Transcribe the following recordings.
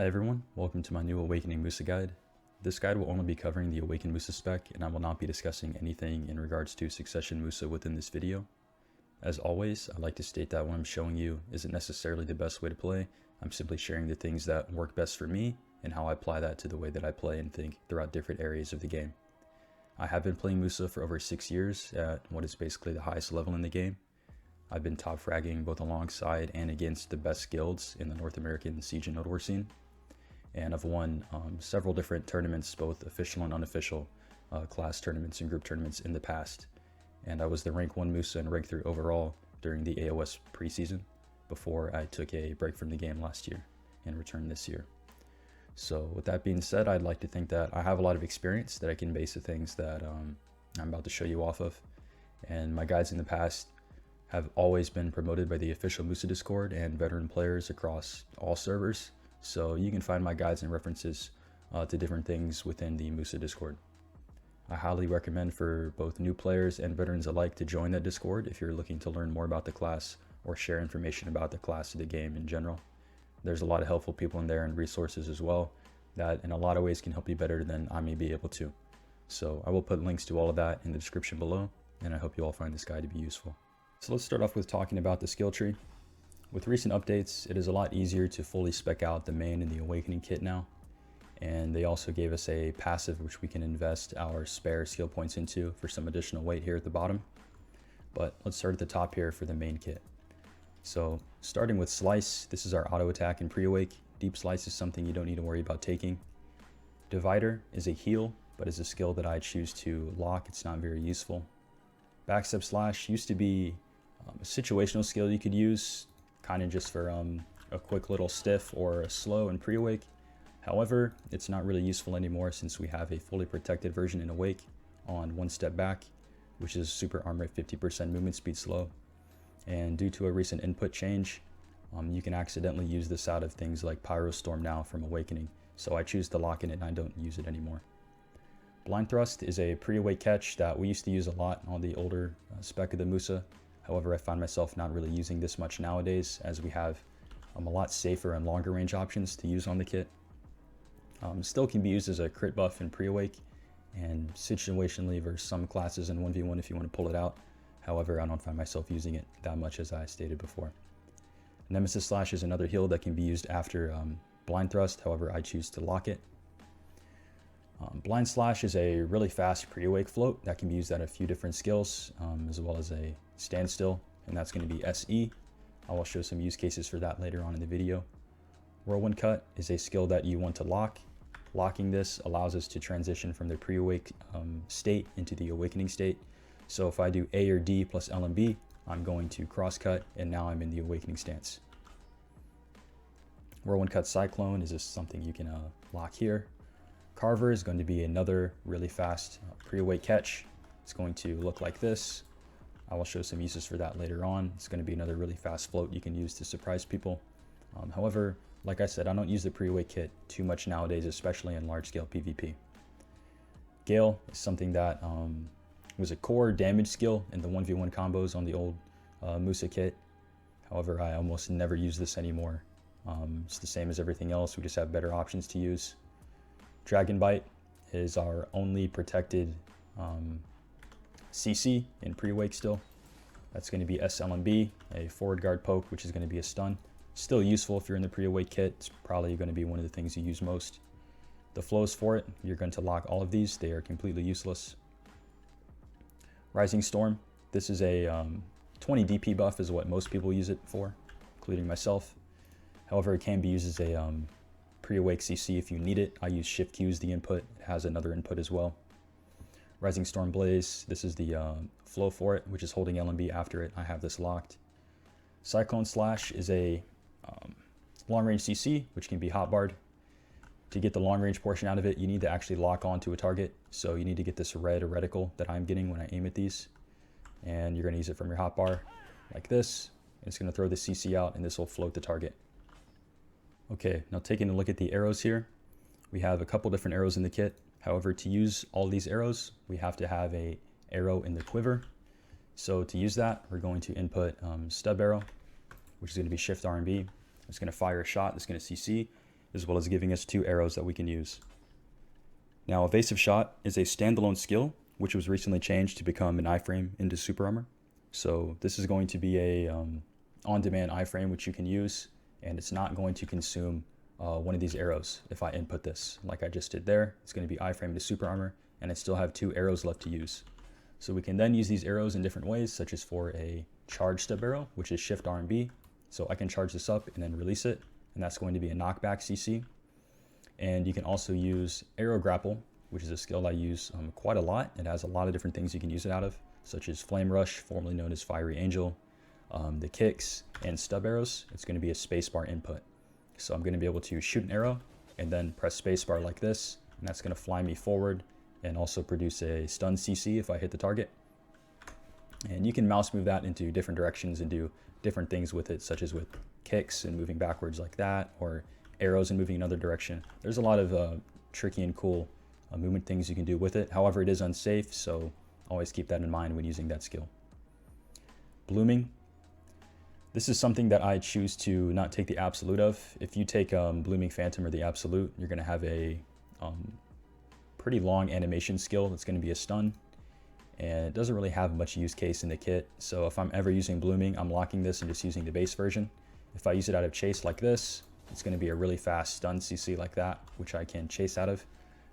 Hi everyone, welcome to my new Awakening Musa guide. This guide will only be covering the Awakened Musa spec, and I will not be discussing anything in regards to Succession Musa within this video. As always, I'd like to state that what I'm showing you isn't necessarily the best way to play. I'm simply sharing the things that work best for me and how I apply that to the way that I play and think throughout different areas of the game. I have been playing Musa for over 6 years at what is basically the highest level in the game. I've been top fragging both alongside and against the best guilds in the North American Siege and Nodewars scene. And I've won several different tournaments, both official and unofficial class tournaments and group tournaments in the past. And I was the rank 1 Musa and rank 3 overall during the AOS preseason before I took a break from the game last year and returned this year. So with that being said, I'd like to think that I have a lot of experience that I can base the things that I'm about to show you off of. And my guides in the past have always been promoted by the official Musa Discord and veteran players across all servers. So you can find my guides and references to different things within the Musa Discord. I highly recommend for both new players and veterans alike to join that Discord if you're looking to learn more about the class or share information about the class of the game in general. There's a lot of helpful people in there and resources as well that in a lot of ways can help you better than I may be able to. So I will put links to all of that in the description below, and I hope you all find this guide to be useful. So let's start off with talking about the skill tree. With recent updates, it is a lot easier to fully spec out the main and the Awakening kit now. And they also gave us a passive which we can invest our spare skill points into for some additional weight here at the bottom. But let's start at the top here for the main kit. So starting with Slice, this is our auto attack and pre-awake. Deep Slice is something you don't need to worry about taking. Divider is a heal, but is a skill that I choose to lock. It's not very useful. Backstep Slash used to be a situational skill you could use, kind of just for a quick little stiff or a slow and pre-awake. However, it's not really useful anymore since we have a fully protected version in Awake on 1 step back, which is super armor at 50% movement speed slow. And due to a recent input change, you can accidentally use this out of things like Pyrostorm now from Awakening, so I choose to lock in it and I don't use it anymore. Blind Thrust is a pre-awake catch that we used to use a lot on the older spec of the Musa. However, I find myself not really using this much nowadays as we have a lot safer and longer range options to use on the kit. Still can be used as a crit buff and pre-awake and situationally versus some classes in 1v1 if you want to pull it out. However, I don't find myself using it that much as I stated before. Nemesis Slash is another heal that can be used after Blind Thrust. However, I choose to lock it. Blind Slash is a really fast pre-awake float that can be used at a few different skills, as well as a standstill, and that's going to be SE. I will show some use cases for that later on in the video. Whirlwind Cut is a skill that you want to lock. Locking this allows us to transition from the pre-awake state into the awakening state. So if I do A or D plus L and B, I'm going to Crosscut, and now I'm in the awakening stance. Whirlwind Cut Cyclone is just something you can lock here. Carver is going to be another really fast pre-awake catch. It's going to look like this. I will show some uses for that later on. It's going to be another really fast float you can use to surprise people. However, like I said, I don't use the pre-awake kit too much nowadays, especially in large-scale PvP. Gale is something that was a core damage skill in the 1v1 combos on the old Musa kit. However, I almost never use this anymore. It's the same as everything else. We just have better options to use. Dragon Bite is our only protected CC in pre-awake still. That's going to be SLMB, a forward guard poke, which is going to be a stun. Still useful if you're in the pre-awake kit. It's probably going to be one of the things you use most. The flows for it, you're going to lock all of these. They are completely useless. Rising Storm, this is a 20 DP buff is what most people use it for, including myself. However, it can be used as a pre-awake CC if you need it. I use Shift Q as the input. It has another input as well. Rising Storm Blaze, this is the flow for it, which is holding LMB after it. I have this locked. Cyclone Slash is a long range CC, which can be hotbarred. To get the long range portion out of it, you need to actually lock onto a target. So you need to get this red reticle that I'm getting when I aim at these. And you're going to use it from your hotbar like this. It's going to throw the CC out and this will float the target. Okay, now taking a look at the arrows here, we have a couple different arrows in the kit. However, to use all these arrows, we have to have a arrow in the quiver. So to use that, we're going to input stub arrow, which is going to be Shift R and B. It's going to fire a shot that's going to CC, as well as giving us 2 arrows that we can use. Now, Evasive Shot is a standalone skill, which was recently changed to become an iframe into super armor. So this is going to be a on-demand iframe which you can use, and it's not going to consume one of these arrows if I input this. Like I just did there, it's going to be iframe into super armor, and I still have 2 arrows left to use. So we can then use these arrows in different ways, such as for a charge stub arrow, which is Shift R and B. So I can charge this up and then release it, and that's going to be a knockback CC. And you can also use Arrow Grapple, which is a skill I use quite a lot. It has a lot of different things you can use it out of, such as Flame Rush, formerly known as Fiery Angel, the kicks, and stub arrows. It's going to be a spacebar input. So I'm going to be able to shoot an arrow and then press spacebar like this, and that's going to fly me forward and also produce a stun CC if I hit the target. And you can mouse move that into different directions and do different things with it, such as with kicks and moving backwards like that, or arrows and moving another direction. There's a lot of tricky and cool movement things you can do with it. However, it is unsafe, so always keep that in mind when using that skill. Blooming. This is something that I choose to not take the absolute of. If you take Blooming Phantom or the absolute, you're going to have a pretty long animation skill that's going to be a stun, and it doesn't really have much use case in the kit. So if I'm ever using Blooming, I'm locking this and just using the base version. If I use it out of chase like this, it's going to be a really fast stun CC like that, which I can chase out of.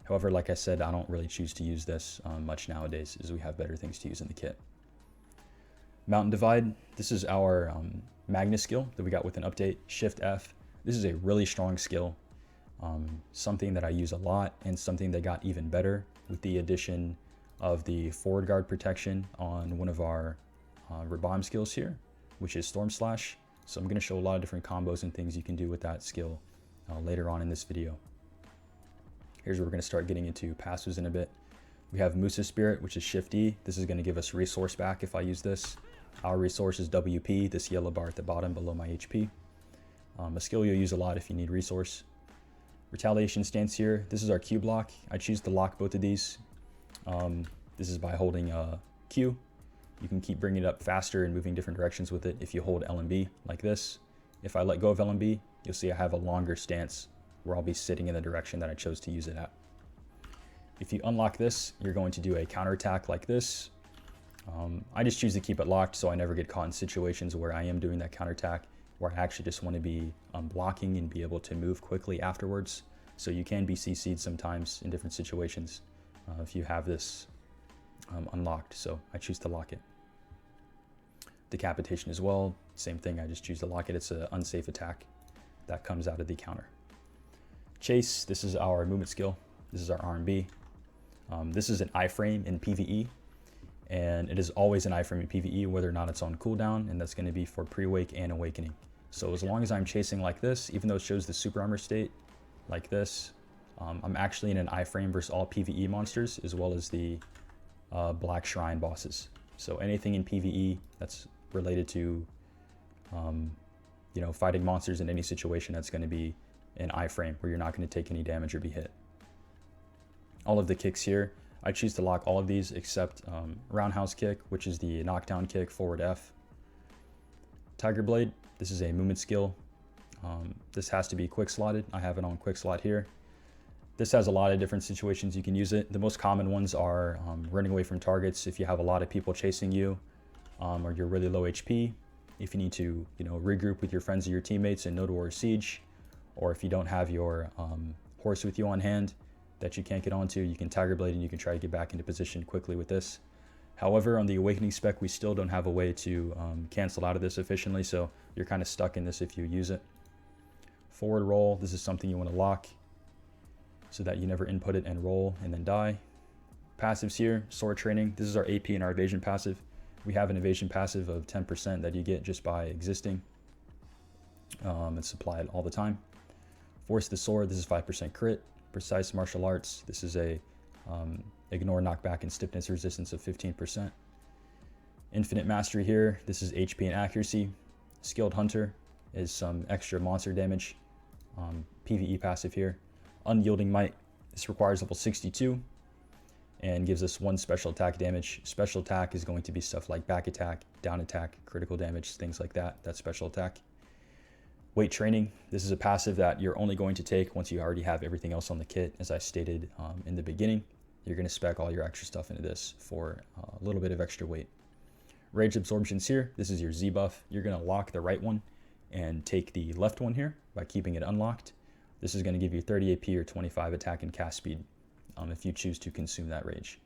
However, like I said, I don't really choose to use this much nowadays, as we have better things to use in the kit. Mountain Divide. This is our Magnus skill that we got with an update, Shift F. This is a really strong skill, something that I use a lot, and something that got even better with the addition of the forward guard protection on one of our Rabams skills here, which is Storm Slash. So I'm going to show a lot of different combos and things you can do with that skill later on in this video. Here's where we're going to start getting into passives in a bit. We have Musa Spirit, which is Shift E. This is going to give us resource back if I use this. Our resource is WP, this yellow bar at the bottom below my HP. A skill you'll use a lot if you need resource. Retaliation Stance here. This is our Q block. I choose to lock both of these. This is by holding Q. You can keep bringing it up faster and moving different directions with it if you hold L and B like this. If I let go of L and B, you'll see I have a longer stance where I'll be sitting in the direction that I chose to use it at. If you unlock this, you're going to do a counterattack like this. I just choose to keep it locked so I never get caught in situations where I am doing that counterattack, where I actually just want to be blocking and be able to move quickly afterwards. So you can be CC'd sometimes in different situations if you have this unlocked, so I choose to lock it. Decapitation as well, same thing, I just choose to lock it. It's an unsafe attack that comes out of the counter. Chase, this is our movement skill. This is our R&B. This is an iframe in PvE, and it is always an iframe in PvE whether or not it's on cooldown, and that's going to be for pre-wake and awakening. So as long as I'm chasing like this, even though it shows the super armor state like this, I'm actually in an iframe versus all PvE monsters, as well as the Black Shrine bosses. So anything in PvE that's related to fighting monsters in any situation, that's going to be an iframe where you're not going to take any damage or be hit. All of the kicks here, I choose to lock all of these except Roundhouse Kick, which is the knockdown kick, forward F. Tiger Blade, this is a movement skill. This has to be quick slotted. I have it on quick slot here. This has a lot of different situations you can use it. The most common ones are running away from targets if you have a lot of people chasing you, or you're really low HP. If you need to, regroup with your friends or your teammates in Nodewars Siege, or if you don't have your horse with you on hand that you can't get onto, you can Tiger Blade and you can try to get back into position quickly with this. However, on the Awakening spec, we still don't have a way to cancel out of this efficiently, so you're kind of stuck in this if you use it. Forward roll, this is something you want to lock so that you never input it and roll and then die. Passives here, Sword Training. This is our AP and our Evasion passive. We have an Evasion passive of 10% that you get just by existing. It's supplied all the time. Force the Sword, this is 5% crit. Precise Martial Arts, this is a ignore, knockback, and stiffness resistance of 15%. Infinite Mastery here, this is HP and accuracy. Skilled Hunter is some extra monster damage. PvE passive here. Unyielding Might, this requires level 62 and gives us 1 special attack damage. Special attack is going to be stuff like back attack, down attack, critical damage, things like that. That's special attack. Weight training. This is a passive that you're only going to take once you already have everything else on the kit. As I stated in the beginning, you're going to spec all your extra stuff into this for a little bit of extra weight. Rage absorptions here. This is your Z buff. You're going to lock the right one and take the left one here by keeping it unlocked. This is going to give you 30 AP or 25 attack and cast speed if you choose to consume that rage.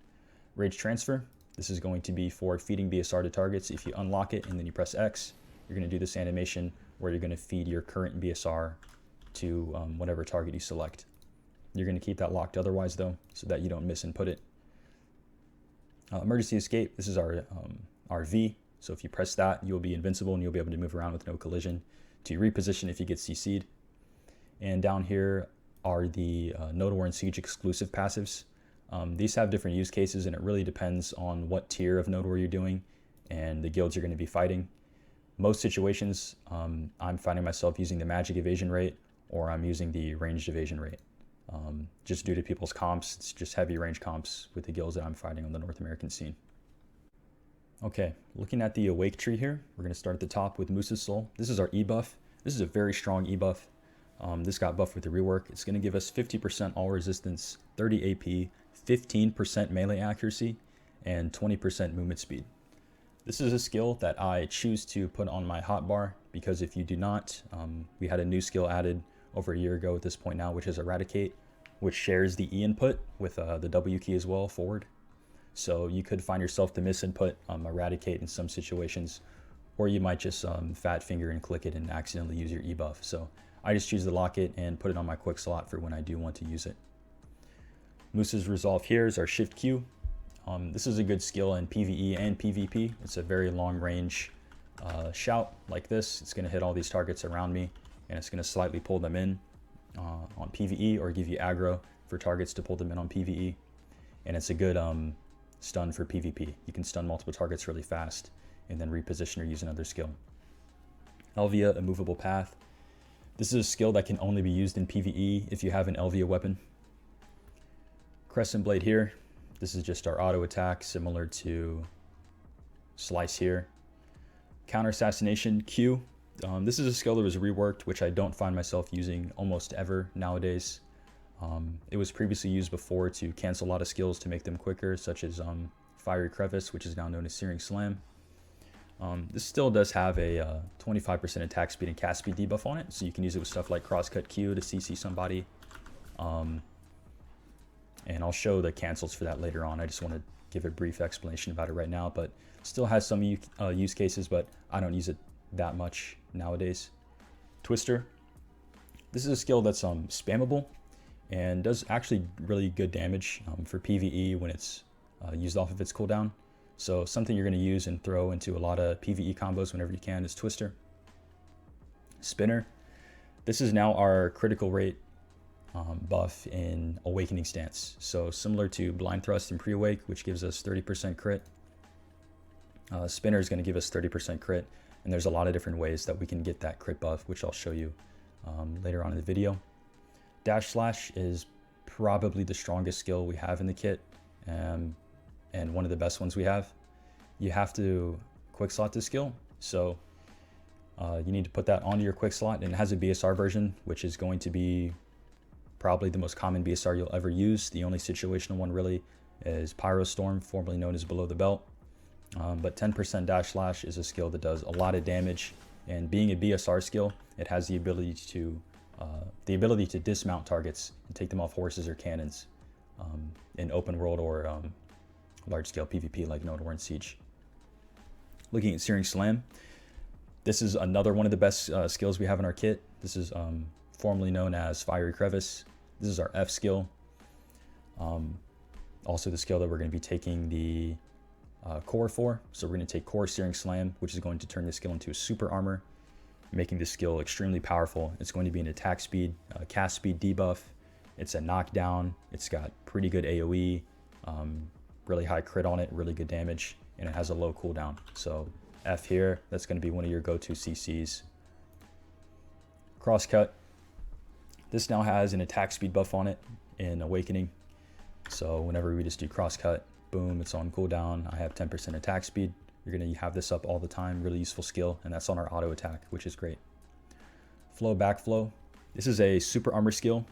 Rage transfer. This is going to be for feeding BSR to targets. If you unlock it and then you press X, you're going to do this animation where you're going to feed your current BSR to whatever target you select. You're going to keep that locked otherwise though, so that you don't misinput it. Emergency escape. This is our V. So if you press that, you'll be invincible and you'll be able to move around with no collision. To reposition if you get CC'd. And down here are the Nodewars and Siege exclusive passives. These have different use cases, and it really depends on what tier of Nodewars you're doing and the guilds you're going to be fighting. Most situations, I'm finding myself using the magic evasion rate, or I'm using the ranged evasion rate. Just due to people's comps, it's just heavy range comps with the guilds that I'm fighting on the North American scene. Okay, looking at the awake tree here, we're going to start at the top with Musa's Soul. This is our E buff. This is a very strong E buff. This got buffed with the rework. It's going to give us 50% all resistance, 30 AP, 15% melee accuracy, and 20% movement speed. This is a skill that I choose to put on my hotbar because if you do not, we had a new skill added over a year ago at this point now, which is Eradicate, which shares the E input with the W key as well, forward. So you could find yourself to misinput Eradicate in some situations, or you might just fat finger and click it and accidentally use your E buff. So I just choose to lock it and put it on my Quickslot for when I do want to use it. Musa's Resolve here is our Shift Q. This is a good skill in PvE and PvP. It's a very long range shout like this. It's going to hit all these targets around me, and it's going to slightly pull them in on PvE, or give you aggro for targets to pull them in on PvE. And it's a good stun for PvP. You can stun multiple targets really fast and then reposition or use another skill. Elvia, Immovable Path. This is a skill that can only be used in PvE if you have an Elvia weapon. Crescent Blade here. This is just our auto attack, similar to Slice here. Counter Assassination Q. This is a skill that was reworked, which I don't find myself using almost ever nowadays. It was previously used before to cancel a lot of skills to make them quicker, such as Fiery Crevice, which is now known as Searing Slam. This still does have a 25% attack speed and cast speed debuff on it, so you can use it with stuff like Crosscut Q to CC somebody. And I'll show the cancels for that later on. I just want to give a brief explanation about it right now, but still has some use cases, but I don't use it that much nowadays. Twister. This is a skill that's spammable and does actually really good damage for PvE when it's used off of its cooldown. So something you're going to use and throw into a lot of PvE combos whenever you can is Twister. Spinner. This is now our critical rate buff in Awakening stance. So similar to Blind Thrust and Pre-Awake, which gives us 30% crit. Spinner is going to give us 30% crit, and there's a lot of different ways that we can get that crit buff, which I'll show you later on in the video. Dash Slash is probably the strongest skill we have in the kit, and one of the best ones we have. You have to Quickslot this skill, so you need to put that onto your Quickslot, and it has a BSR version, which is going to be probably the most common BSR you'll ever use. The only situational one really is Pyrostorm, formerly known as Below the Belt. But 10% Dash Slash is a skill that does a lot of damage, and being a BSR skill, it has the ability to dismount targets and take them off horses or cannons in open world or large scale PvP like Nodewars and Siege. Looking at Searing Slam, this is another one of the best skills we have in our kit. This is formerly known as Fiery Crevice. This is our F skill. Also the skill that we're going to be taking the core for. So we're going to take core Searing Slam, which is going to turn this skill into a super armor, making this skill extremely powerful. It's going to be an attack speed, cast speed debuff. It's a knockdown. It's got pretty good AoE, really high crit on it, really good damage, and it has a low cooldown. So F here, that's going to be one of your go-to CCs. Crosscut. This now has an attack speed buff on it in Awakening. So whenever we just do Crosscut, boom, it's on cooldown. I have 10% attack speed. You're going to have this up all the time. Really useful skill, and that's on our auto attack, which is great. Flow, Backflow. This is a super armor skill,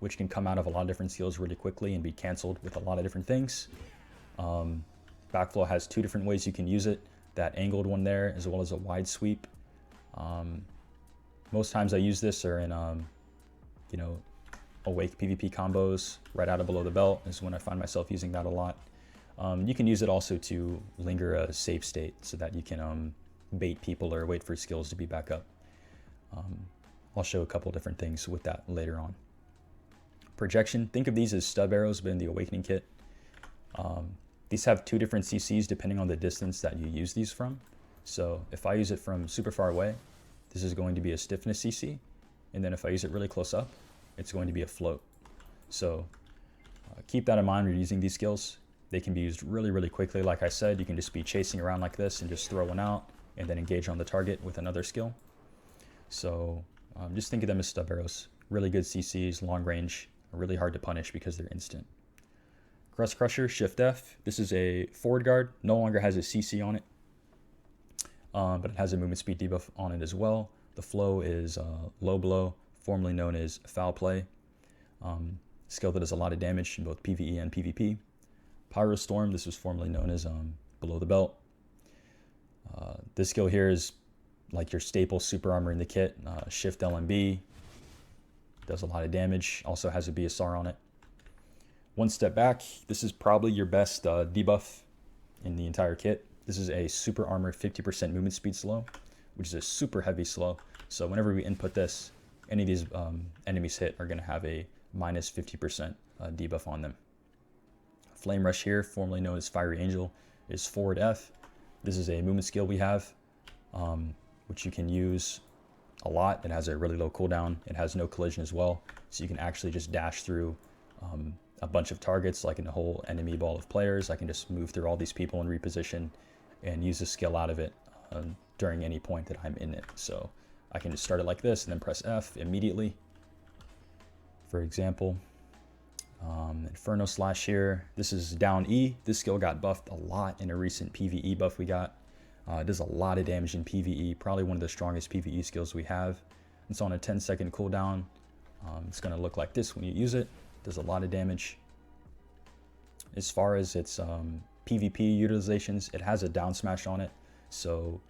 which can come out of a lot of different skills really quickly and be canceled with a lot of different things. Backflow has two different ways you can use it. That angled one there, as well as a wide sweep. Most times I use this are in, awake PvP combos right out of below the belt is when I find myself using that a lot. You can use it also to linger a safe state so that you can bait people or wait for skills to be back up. I'll show a couple different things with that later on. Projection, think of these as stub arrows, but in the Awakening kit. These have two different CCs depending on the distance that you use these from. So if I use it from super far away, this is going to be a stiffness CC. And then if I use it really close up, it's going to be a float. So keep that in mind when you're using these skills. They can be used really, really quickly. Like I said, you can just be chasing around like this and just throw one out and then engage on the target with another skill. So just think of them as stub arrows. Really good CCs, long range, really hard to punish because they're instant. Crust Crusher, Shift F. This is a forward guard. No longer has a CC on it, but it has a movement speed debuff on it as well. The flow is low blow, formerly known as foul play. Skill that does a lot of damage in both PvE and PvP. Pyrostorm, this was formerly known as below the belt. This skill here is like your staple super armor in the kit. Shift LMB, does a lot of damage, also has a BSR on it. One step back, this is probably your best debuff in the entire kit. This is a super armor 50% movement speed slow, which is a super heavy slow. So whenever we input this, any of these enemies hit are going to have a minus 50% debuff on them. Flame Rush here, formerly known as Fiery Angel, is forward F. This is a movement skill we have, which you can use a lot. It has a really low cooldown. It has no collision as well. So you can actually just dash through a bunch of targets, like in a whole enemy ball of players. I can just move through all these people and reposition and use a skill out of it during any point that I'm in it. So I can just start it like this and then press F immediately. For example, Inferno slash here. This is down E. This skill got buffed a lot in a recent PvE buff we got. It does a lot of damage in PvE, probably one of the strongest PvE skills we have. It's on a 10-second cooldown. It's going to look like this when you use it. Does a lot of damage. As far as its PvP utilizations, it has a Downsmash on it. So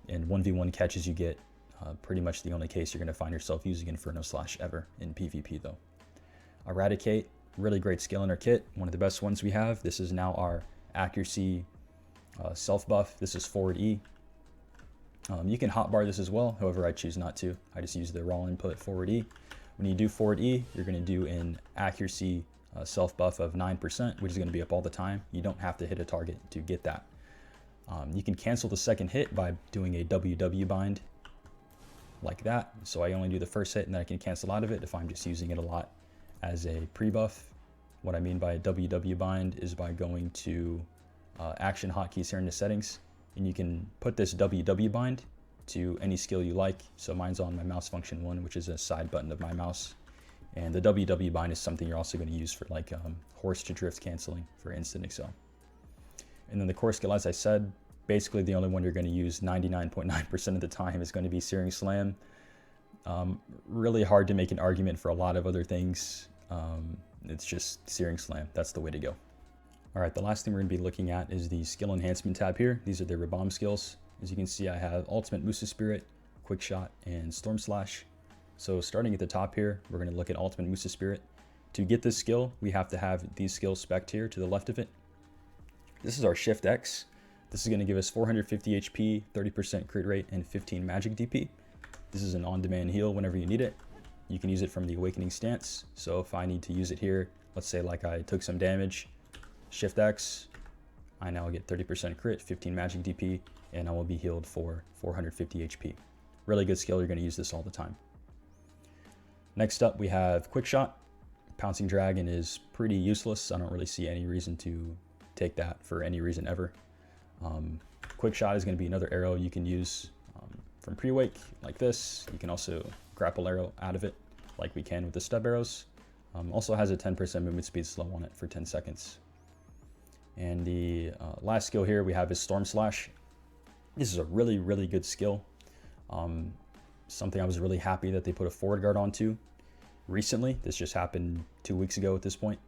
in 1v1 catches you get, pretty much the only case you're going to find yourself using Inferno slash ever in PvP though. Eradicate, really great skill in our kit. One of the best ones we have. This is now our accuracy self buff. This is forward E. You can hotbar this as well. However, I choose not to. I just use the raw input forward E. When you do forward E, you're going to do an accuracy self buff of 9%, which is going to be up all the time. You don't have to hit a target to get that. You can cancel the second hit by doing a WW bind like that. So I only do the first hit and then I can cancel out of it if I'm just using it a lot as a pre-buff. What I mean by a WW bind is by going to action hotkeys here in the settings, and you can put this WW bind to any skill you like. So mine's on my mouse function 1, which is a side button of my mouse. And the WW bind is something you're also going to use for like horse to drift canceling for instant excel. And then the core skill, as I said, basically the only one you're going to use 99.9% of the time is going to be Searing Slam. Really hard to make an argument for a lot of other things. It's just Searing Slam. That's the way to go. All right, the last thing we're going to be looking at is the skill enhancement tab here. These are the Rabams skills. As you can see, I have Ultimate Musa Spirit, Quick Shot, and Storm Slash. So starting at the top here, we're going to look at Ultimate Musa Spirit. To get this skill, we have to have these skills spec'd here to the left of it. This is our Shift X. This is going to give us 450 HP, 30% crit rate, and 15 magic DP. This is an on-demand heal whenever you need it. You can use it from the Awakening stance. So if I need to use it here, let's say like I took some damage, Shift X, I now get 30% crit, 15 magic DP, and I will be healed for 450 HP. Really good skill, you're going to use this all the time. Next up we have Quick Shot. Pouncing Dragon is pretty useless. I don't really see any reason to take that for any reason ever. Quick Shot is going to be another arrow you can use from pre-wake like this. You can also grapple arrow out of it like we can with the stub arrows. Also has a 10% movement speed slow on it for 10 seconds. And the last skill here we have is Storm Slash. This is a really, really good skill. something I was really happy that they put a forward guard onto recently. This just happened 2 weeks ago at this point.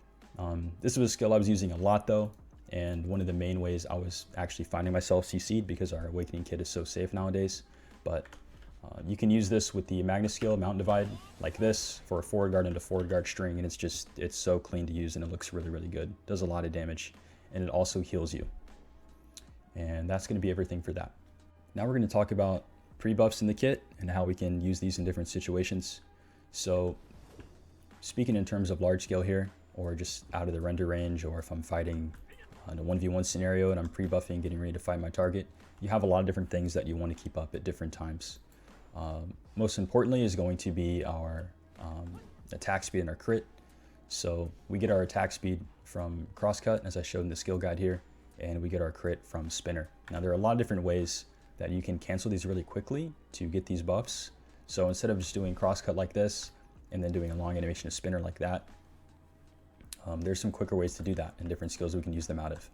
This was a skill I was using a lot though, and one of the main ways I was actually finding myself CC'd because our Awakening kit is so safe nowadays. But you can use this with the Magna skill, Mount Divide, like this, for a forward guard into forward guard string, and it's so clean to use and it looks really, really good. Does a lot of damage, and it also heals you. And that's going to be everything for that. Now we're going to talk about pre-buffs in the kit and how we can use these in different situations. So speaking in terms of large scale here, or just out of the render range, or if I'm fighting in a 1v1 scenario and I'm pre-buffing, getting ready to fight my target, you have a lot of different things that you want to keep up at different times. Most importantly is going to be our attack speed and our crit. So we get our attack speed from Crosscut, as I showed in the skill guide here, and we get our crit from Spinner. Now there are a lot of different ways that you can cancel these really quickly to get these buffs. So instead of just doing Crosscut like this and then doing a long animation of Spinner like that, there's some quicker ways to do that and different skills we can use them out of.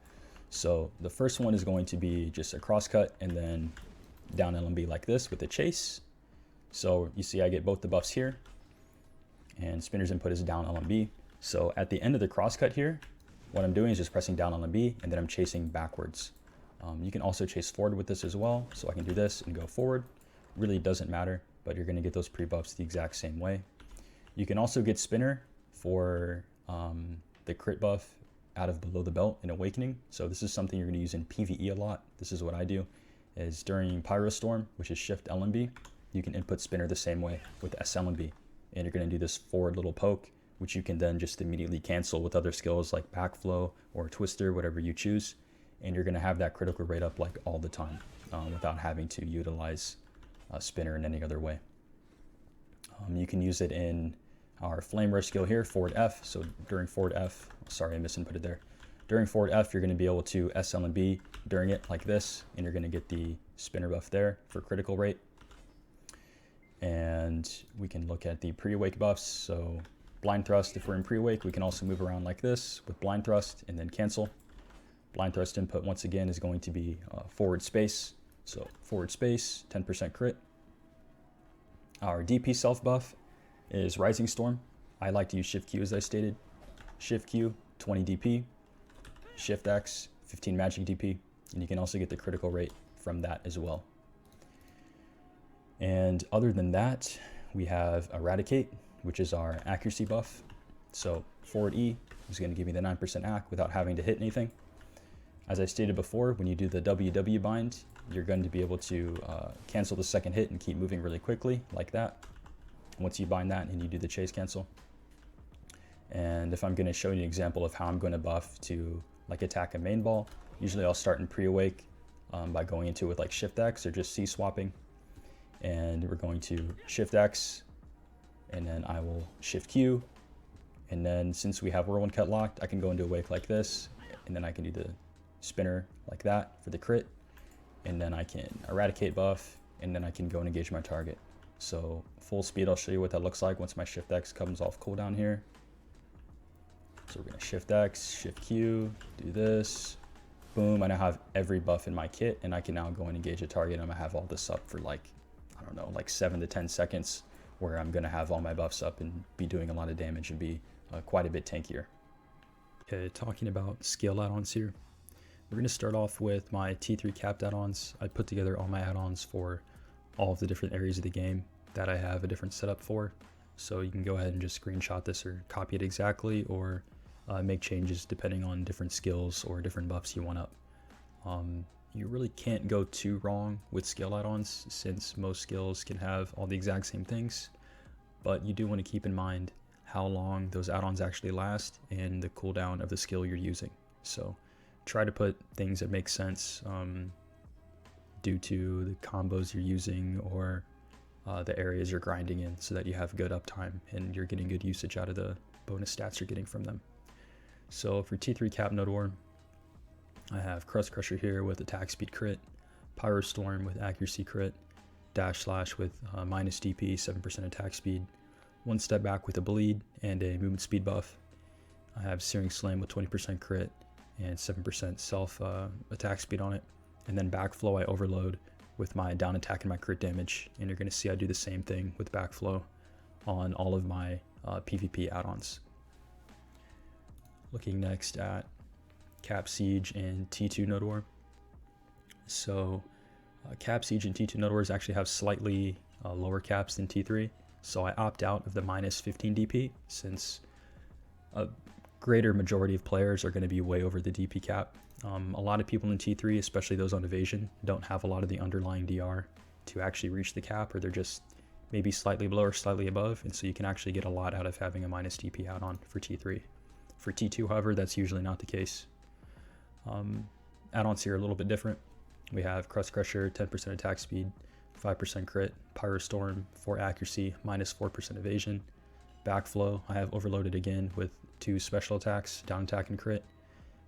So the first one is going to be just a Crosscut and then down LMB like this with the chase. So you see I get both the buffs here, and Spinner's input is down LMB. So at the end of the Crosscut here, what I'm doing is just pressing down LMB and then I'm chasing backwards. You can also chase forward with this as well. So I can do this and go forward. Really doesn't matter, but you're gonna get those pre-buffs the exact same way. You can also get Spinner for the crit buff out of below the belt in Awakening. So this is something you're gonna use in PvE a lot. This is what I do, is during Pyrostorm, which is shift LMB, you can input Spinner the same way with SLMB. And you're gonna do this forward little poke, which you can then just immediately cancel with other skills like Backflow or Twister, whatever you choose. And you're gonna have that critical rate up like all the time without having to utilize Spinner in any other way. You can use it in our Flame Rush skill here, forward F. So during forward F, sorry, I misinputted there. During forward F, you're gonna be able to SLMB during it like this, and you're gonna get the Spinner buff there for critical rate. And we can look at the pre-awake buffs. So blind thrust, if we're in pre-awake, we can also move around like this with blind thrust and then cancel. Blind thrust input, once again, is going to be forward space. So forward space, 10% crit. Our DP self buff is Rising Storm. I like to use Shift Q as I stated. Shift Q, 20 DP. Shift X, 15 magic DP. And you can also get the critical rate from that as well. And other than that, we have Eradicate, which is our accuracy buff. So forward E is going to give me the 9% AC without having to hit anything. As I stated before, when you do the WW bind, you're going to be able to cancel the second hit and keep moving really quickly like that. Once you bind that and you do the chase cancel. And if I'm going to show you an example of how I'm going to buff to like attack a main ball, usually I'll start in pre-awake by going into it with like Shift X or just C swapping. And we're going to Shift X, and then I will Shift Q. And then since we have Whirlwind Cut locked, I can go into Awake like this, and then I can do the Spinner like that for the crit. And then I can Eradicate buff, and then I can go and engage my target. So full speed, I'll show you what that looks like once my Shift X comes off cooldown here. So we're gonna Shift X, Shift Q, do this, boom. I now have every buff in my kit, and I can now go and engage a target. I'm gonna have all this up for like, I don't know, like 7 to 10 seconds, where I'm gonna have all my buffs up and be doing a lot of damage and be quite a bit tankier. Okay, talking about skill add-ons here. We're gonna start off with my T3 capped add-ons. I put together all my add-ons for all of the different areas of the game that I have a different setup for. So you can go ahead and just screenshot this or copy it exactly, or make changes depending on different skills or different buffs you want up. You really can't go too wrong with skill add-ons since most skills can have all the exact same things, but you do want to keep in mind how long those add-ons actually last and the cooldown of the skill you're using. So try to put things that make sense due to the combos you're using or the areas you're grinding in, so that you have good uptime and you're getting good usage out of the bonus stats you're getting from them. So for T3 cap Nodewar, I have Crust Crusher here with attack speed crit, Pyrostorm with accuracy crit, Dash Slash with minus DP, 7% attack speed, One Step Back with a bleed and a movement speed buff. I have Searing Slam with 20% crit and 7% self attack speed on it. And then Backflow I overload with my down attack and my crit damage, and you're going to see I do the same thing with Backflow on all of my PvP add-ons. Looking next at Cap Siege and T2 Nodewar. So Cap Siege and T2 Nodewars actually have slightly lower caps than T3, so I opt out of the minus 15 DP since a greater majority of players are going to be way over the DP cap. A lot of people in T3, especially those on Evasion, don't have a lot of the underlying DR to actually reach the cap, or they're just maybe slightly below or slightly above, and so you can actually get a lot out of having a minus DP add-on for T3. For T2, however, that's usually not the case. Add-ons here are a little bit different. We have Crust Crusher, 10% attack speed, 5% crit, Pyrostorm, 4 accuracy, minus 4% evasion. Backflow, I have overloaded again with 2 special attacks, down attack and crit.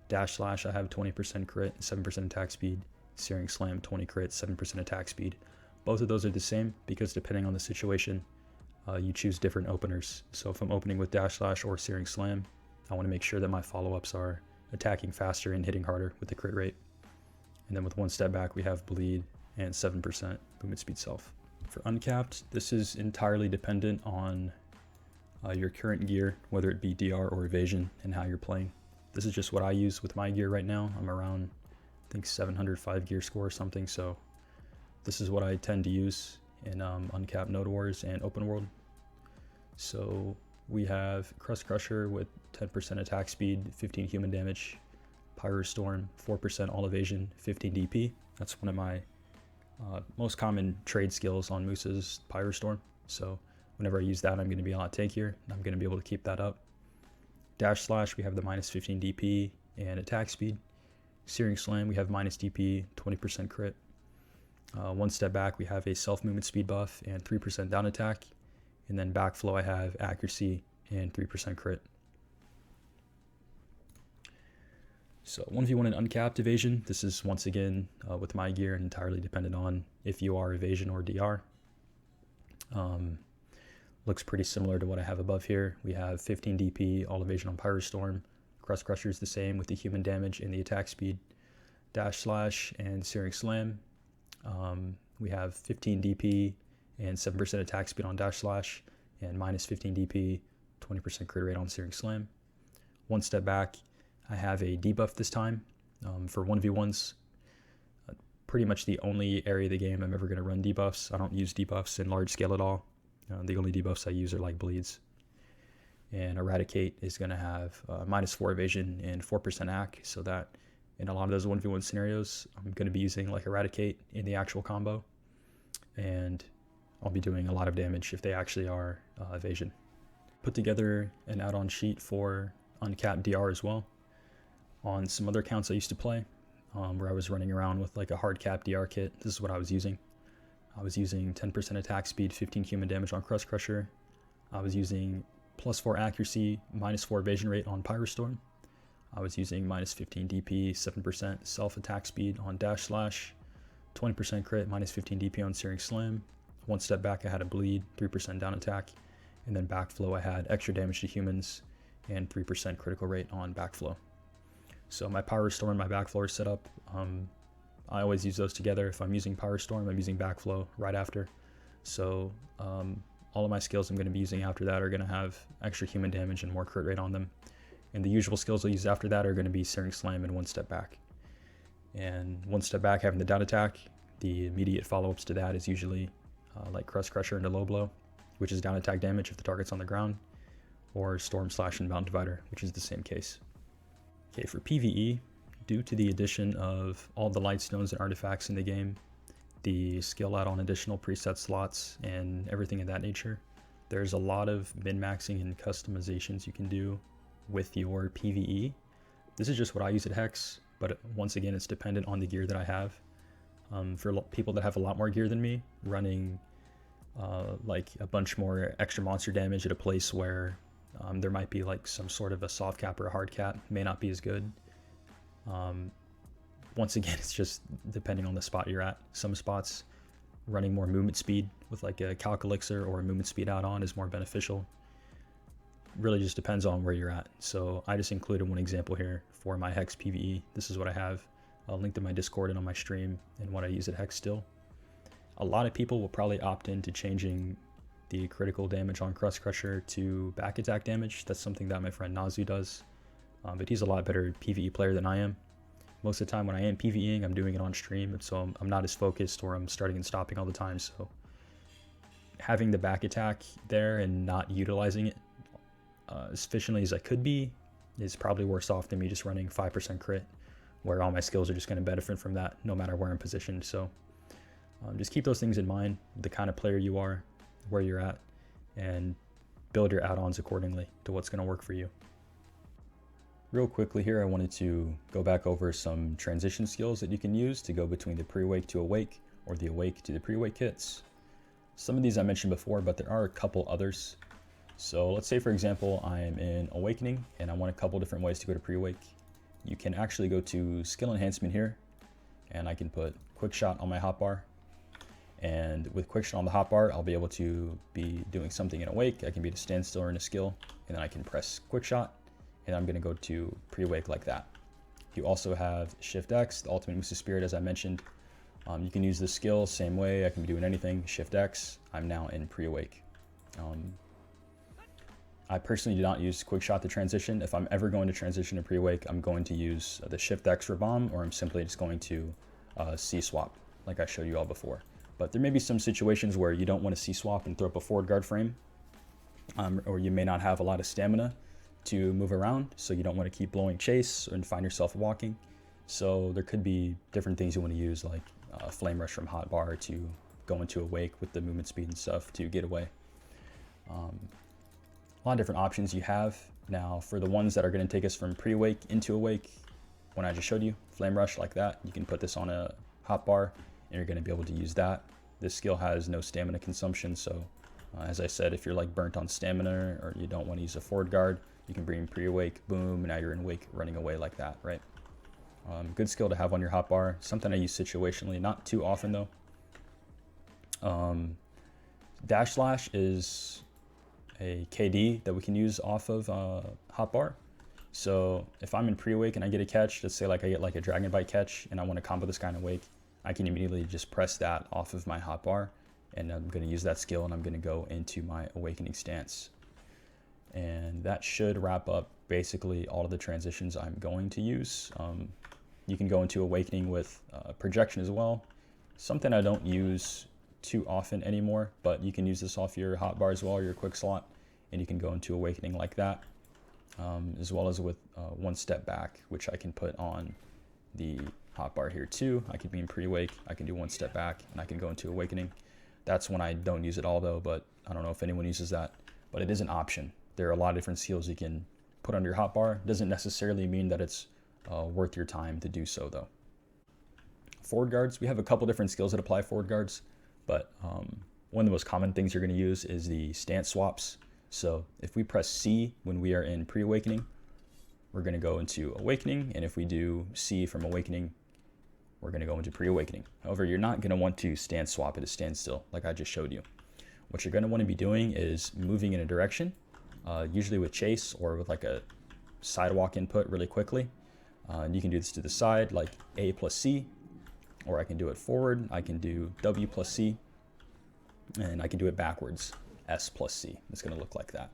Dash Slash, I have 20% crit, 7% attack speed. Searing Slam, 20 crit, 7% attack speed. Both of those are the same because depending on the situation, you choose different openers. So if I'm opening with Dash Slash or Searing Slam, I want to make sure that my follow-ups are attacking faster and hitting harder with the crit rate. And then with One Step Back, we have Bleed and 7% movement speed self. For Uncapped, this is entirely dependent on your current gear, whether it be DR or Evasion, and how you're playing. This is just what I use with my gear right now. I'm around, I think, 705 gear score or something, so this is what I tend to use in Uncapped Nodewars and Open World. So we have Crust Crusher with 10% attack speed, 15 human damage, Pyrostorm, 4% all evasion, 15 DP. That's one of my most common trade skills on Musa's Pyrostorm. So whenever I use that, I'm going to be a lot tankier. I'm going to be able to keep that up. Dash Slash, we have the minus 15 DP and attack speed. Searing Slam, we have minus DP, 20% crit. One Step Back, we have a self movement speed buff and 3% down attack. And then Backflow, I have accuracy and 3% crit. So 1v1 and Uncapped Evasion, this is once again with my gear and entirely dependent on if you are Evasion or DR. Looks pretty similar to what I have above here. We have 15 DP, all evasion on Pyrostorm. Crust Crusher is the same with the human damage and the attack speed. Dash Slash and Searing Slam. We have 15 DP and 7% attack speed on Dash Slash and minus 15 DP, 20% crit rate on Searing Slam. One Step Back, I have a debuff this time. For 1v1s, pretty much the only area of the game I'm ever going to run debuffs. I don't use debuffs in large scale at all. The only debuffs I use are like bleeds. And Eradicate is going to have minus 4 evasion and 4% ac, so that in a lot of those 1v1 scenarios, I'm going to be using like Eradicate in the actual combo. And I'll be doing a lot of damage if they actually are evasion. Put together an add-on sheet for Uncapped DR as well. On some other accounts I used to play, where I was running around with like a hard cap DR kit, this is what I was using. I was using 10% attack speed, 15 human damage on Crust Crusher. I was using plus 4 accuracy, minus 4 evasion rate on Pyrostorm. I was using minus 15 DP, 7% self attack speed on Dash Slash, 20% crit, minus 15 DP on Searing Slam. One Step Back, I had a bleed, 3% down attack. And then Backflow, I had extra damage to humans and 3% critical rate on Backflow. So my Pyrostorm and my Backflow are set up. I always use those together. If I'm using Pyrostorm, I'm using Backflow right after. So all of my skills I'm going to be using after that are going to have extra human damage and more crit rate on them. And the usual skills I'll use after that are going to be Searing Slam and One Step Back. And One Step Back having the down attack, the immediate follow-ups to that is usually like Crust Crusher into Low Blow, which is down attack damage if the target's on the ground, or Storm Slash and Mountain Divider, which is the same case. Okay, for PvE, due to the addition of all the Lightstones and artifacts in the game, the skill add-on additional preset slots, and everything of that nature, there's a lot of min-maxing and customizations you can do with your PvE. This is just what I use at Hex, but once again, it's dependent on the gear that I have. For people that have a lot more gear than me, running like a bunch more extra monster damage at a place where there might be like some sort of a soft cap or a hard cap may not be as good. Once again, it's just depending on the spot you're at. Some spots running more movement speed with like a Calc Elixir or a movement speed add-on is more beneficial. Really just depends on where you're at. So I just included one example here for my Hex PvE. This is what I have linked in my Discord and on my stream and what I use at Hex still. A lot of people will probably opt into changing the critical damage on Crust Crusher to back attack damage. That's something that my friend Nazu does, but he's a lot better PvE player than I am. Most of the time when I am PvEing, I'm doing it on stream, and so I'm not as focused, or I'm starting and stopping all the time, so having the back attack there and not utilizing it as efficiently as I could be is probably worse off than me just running 5% crit, where all my skills are just going to benefit from that no matter where I'm positioned. So just keep those things in mind, the kind of player you are, where you're at, and build your add-ons accordingly to what's going to work for you. Real quickly here, I wanted to go back over some transition skills that you can use to go between the pre-awake to awake, or the awake to the pre-awake kits. Some of these I mentioned before, but there are a couple others. So let's say, for example, I am in Awakening and I want a couple different ways to go to pre-awake. You can actually go to skill enhancement here, and I can put Quickshot on my hotbar. And with Quickshot on the hotbar, I'll be able to be doing something in awake. I can be at a standstill or in a skill, and then I can press Quickshot, and I'm going to go to pre-awake like that. You also have Shift X, the ultimate Musa spirit, as I mentioned. You can use this skill same way. I can be doing anything. Shift X, I'm now in pre-awake. I personally do not use Quickshot to transition. If I'm ever going to transition to pre-awake, I'm going to use the Shift X Rabam, or I'm simply just going to C-swap, like I showed you all before. But there may be some situations where you don't want to C-swap and throw up a forward guard frame, or you may not have a lot of stamina to move around, so you don't want to keep blowing chase and find yourself walking. So there could be different things you want to use, like Flame Rush from hotbar to go into awake with the movement speed and stuff to get away. A lot of different options you have. Now for the ones that are going to take us from pre-awake into awake, when I just showed you, Flame Rush like that, you can put this on a hotbar and you're going to be able to use that. This skill has no stamina consumption, so as I said, if you're like burnt on stamina or you don't want to use a forward guard, you can bring pre-awake, boom, and now you're in awake running away like that, right? Good skill to have on your hotbar. Something I use situationally, not too often though. Dash Slash is a KD that we can use off of hotbar. So if I'm in pre-awake and I get a catch, let's say like I get like a Dragon Bite catch and I want to combo this guy in awake, I can immediately just press that off of my hotbar, and I'm going to use that skill and I'm going to go into my awakening stance. And that should wrap up basically all of the transitions I'm going to use. You can go into awakening with projection as well. Something I don't use too often anymore, but you can use this off your hotbar as well, or your Quickslot, and you can go into awakening like that, as well as with one step back, which I can put on the hotbar here too. I can be in pre-awake, I can do one step back, and I can go into awakening. That's when I don't use it all though, but I don't know if anyone uses that, but it is an option. There are a lot of different skills you can put on your hotbar. Doesn't necessarily mean that it's worth your time to do so though. Forward guards, we have a couple different skills that apply forward guards, but one of the most common things you're going to use is the stance swaps. So if we press C when we are in pre-awakening, we're going to go into awakening, and if we do C from awakening, we're going to go into pre-awakening. However, you're not going to want to stance swap at a standstill like I just showed you. What you're going to want to be doing is moving in a direction, usually with chase or with like a sidewalk input really quickly. And you can do this to the side like A plus C, or I can do it forward. I can do W plus C, and I can do it backwards, S plus C. It's going to look like that.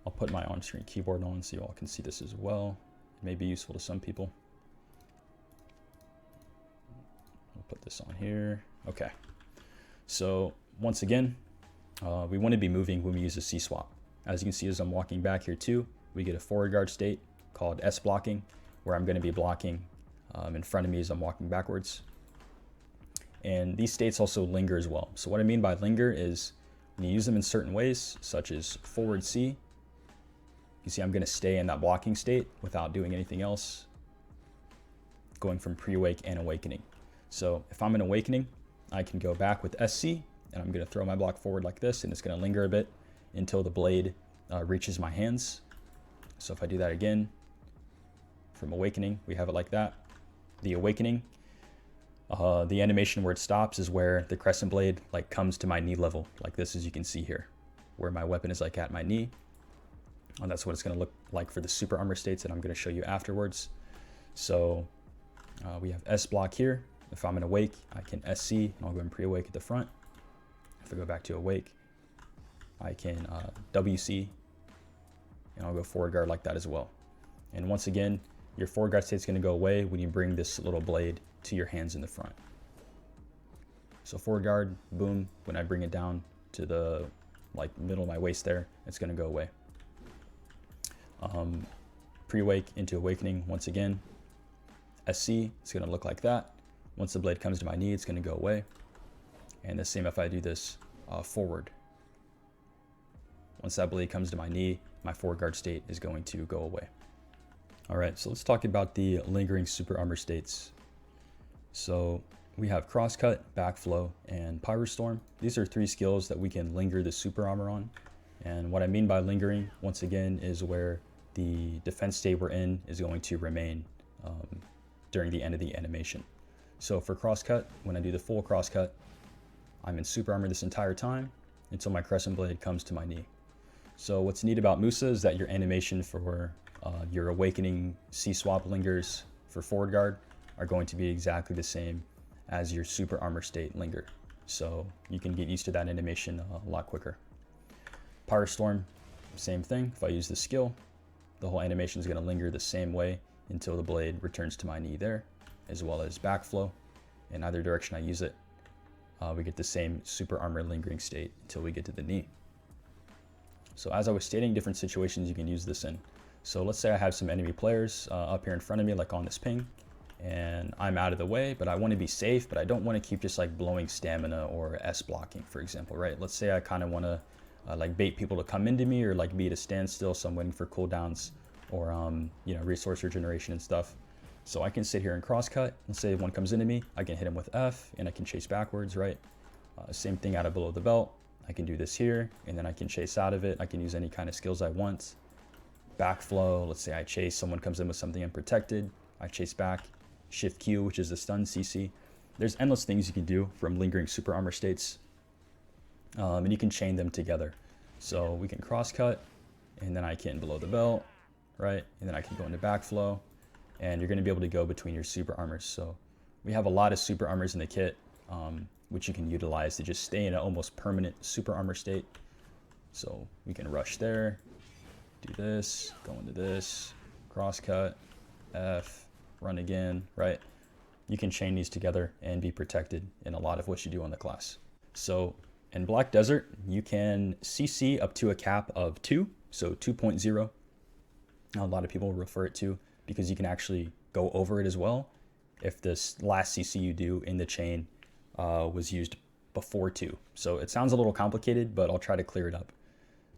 I'll put my on-screen keyboard on so you all can see this as well. It may be useful to some people. I'll put this on here. Okay. So once again, we want to be moving when we use a C swap. As you can see, as I'm walking back here too, we get a forward guard state called S blocking, where I'm going to be blocking in front of me as I'm walking backwards. And these states also linger as well. So what I mean by linger is when you use them in certain ways, such as forward C, you see I'm going to stay in that blocking state without doing anything else, going from pre-awake and awakening. So if I'm in awakening, I can go back with SC, and I'm going to throw my block forward like this, and it's going to linger a bit until the blade reaches my hands. So if I do that again, from awakening, we have it like that. The awakening, the animation where it stops is where the crescent blade like comes to my knee level, like this, as you can see here, where my weapon is like at my knee. And that's what it's going to look like for the super armor states that I'm going to show you afterwards. So we have S block here. If I'm in awake, I can SC, and I'll go in pre-awake at the front. If I go back to awake, I can WC, and I'll go forward guard like that as well. And once again, your forward guard state is going to go away when you bring this little blade to your hands in the front. So forward guard, boom, when I bring it down to the middle of my waist there, it's going to go away. Pre-wake into awakening, once again, SC, it's going to look like that. Once the blade comes to my knee, it's going to go away. And the same if I do this forward. Once that blade comes to my knee, my forward guard state is going to go away. All right, so let's talk about the lingering super armor states. So we have Crosscut, Backflow, and Pyrostorm. These are 3 skills that we can linger the super armor on. And what I mean by lingering, once again, is where the defense state we're in is going to remain during the end of the animation. So for Crosscut, when I do the full Crosscut, I'm in super armor this entire time until my crescent blade comes to my knee. So what's neat about Musa is that your animation for your awakening C-swap lingers for forward guard are going to be exactly the same as your super armor state linger. So you can get used to that animation a lot quicker. Pyrostorm, same thing. If I use the skill, the whole animation is going to linger the same way until the blade returns to my knee there, as well as Backflow. In either direction I use it, we get the same super armor lingering state until we get to the knee. So as I was stating, different situations you can use this in. So let's say I have some enemy players up here in front of me, like on this ping, and I'm out of the way, but I want to be safe, but I don't want to keep just blowing stamina or S blocking, for example, right? Let's say I kind of want to bait people to come into me, or be at a standstill, so I'm waiting for cooldowns or resource regeneration and stuff. So I can sit here and crosscut. Let's say one comes into me, I can hit him with F, and I can chase backwards, right? Same thing out of below the belt. I can do this here, and then I can chase out of it. I can use any kind of skills I want. Backflow, let's say I chase, someone comes in with something unprotected, I chase back. Shift Q, which is the stun CC. There's endless things you can do from lingering super armor states, and you can chain them together. So we can crosscut, and then I can below the belt, right? And then I can go into Backflow, and you're going to be able to go between your super armors. So we have a lot of super armors in the kit, which you can utilize to just stay in an almost permanent super armor state. So we can rush there, do this, go into this, crosscut, F, run again, right? You can chain these together and be protected in a lot of what you do on the class. So in Black Desert, you can CC up to a cap of 2, so 2.0. A lot of people refer it to because you can actually go over it as well if this last CC you do in the chain was used before 2. So it sounds a little complicated, but I'll try to clear it up.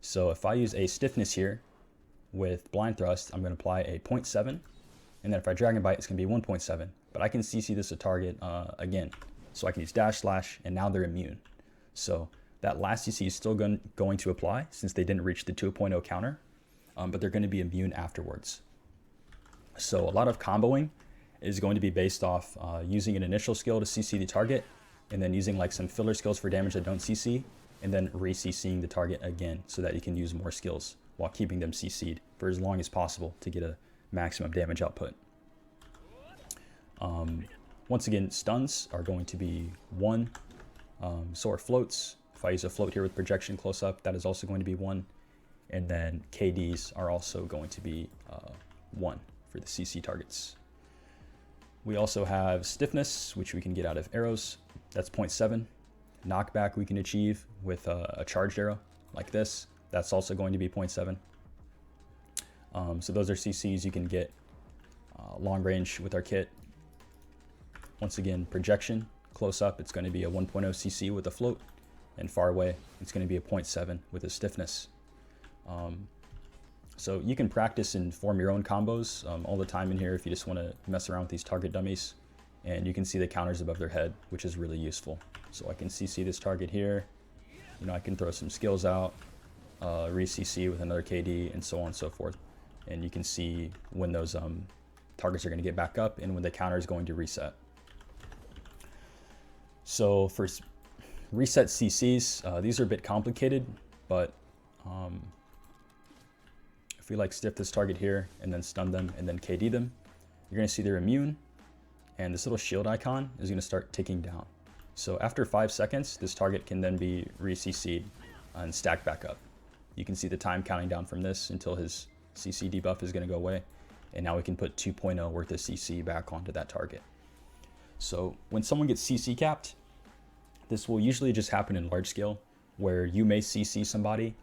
So if I use a stiffness here with blind thrust, I'm going to apply a 0.7, and then if I Dragon Bite, it's going to be 1.7. But I can CC this to target again. So I can use dash slash, and now they're immune. So that last CC is still going to apply since they didn't reach the 2.0 counter, but they're going to be immune afterwards. So a lot of comboing is going to be based off using an initial skill to CC the target, and then using some filler skills for damage that don't CC, and then re-CCing the target again so that you can use more skills while keeping them CC'd for as long as possible to get a maximum damage output. Once again, stuns are going to be 1. So are floats. If I use a float here with projection close up, that is also going to be 1. And then KDs are also going to be 1 for the CC targets. We also have stiffness, which we can get out of arrows. That's 0.7. Knockback we can achieve with a charged arrow like this. That's also going to be 0.7. So those are CCs you can get long range with our kit. Once again, projection, close up, it's going to be a 1.0 CC with a float, and far away, it's going to be a 0.7 with a stiffness. So you can practice and form your own combos all the time in here if you just want to mess around with these target dummies, and you can see the counters above their head, which is really useful. So I can CC this target here, I can throw some skills out, re-CC with another KD, and so on and so forth. And you can see when those targets are going to get back up and when the counter is going to reset. So for reset CCs, these are a bit complicated, but if we stiff this target here and then stun them and then KD them, you're going to see they're immune, and this little shield icon is going to start ticking down. So after 5 seconds, this target can then be re-CC'd and stacked back up. You can see the time counting down from this until his CC debuff is going to go away. And now we can put 2.0 worth of CC back onto that target. So when someone gets CC capped, this will usually just happen in large scale, where you may CC somebody,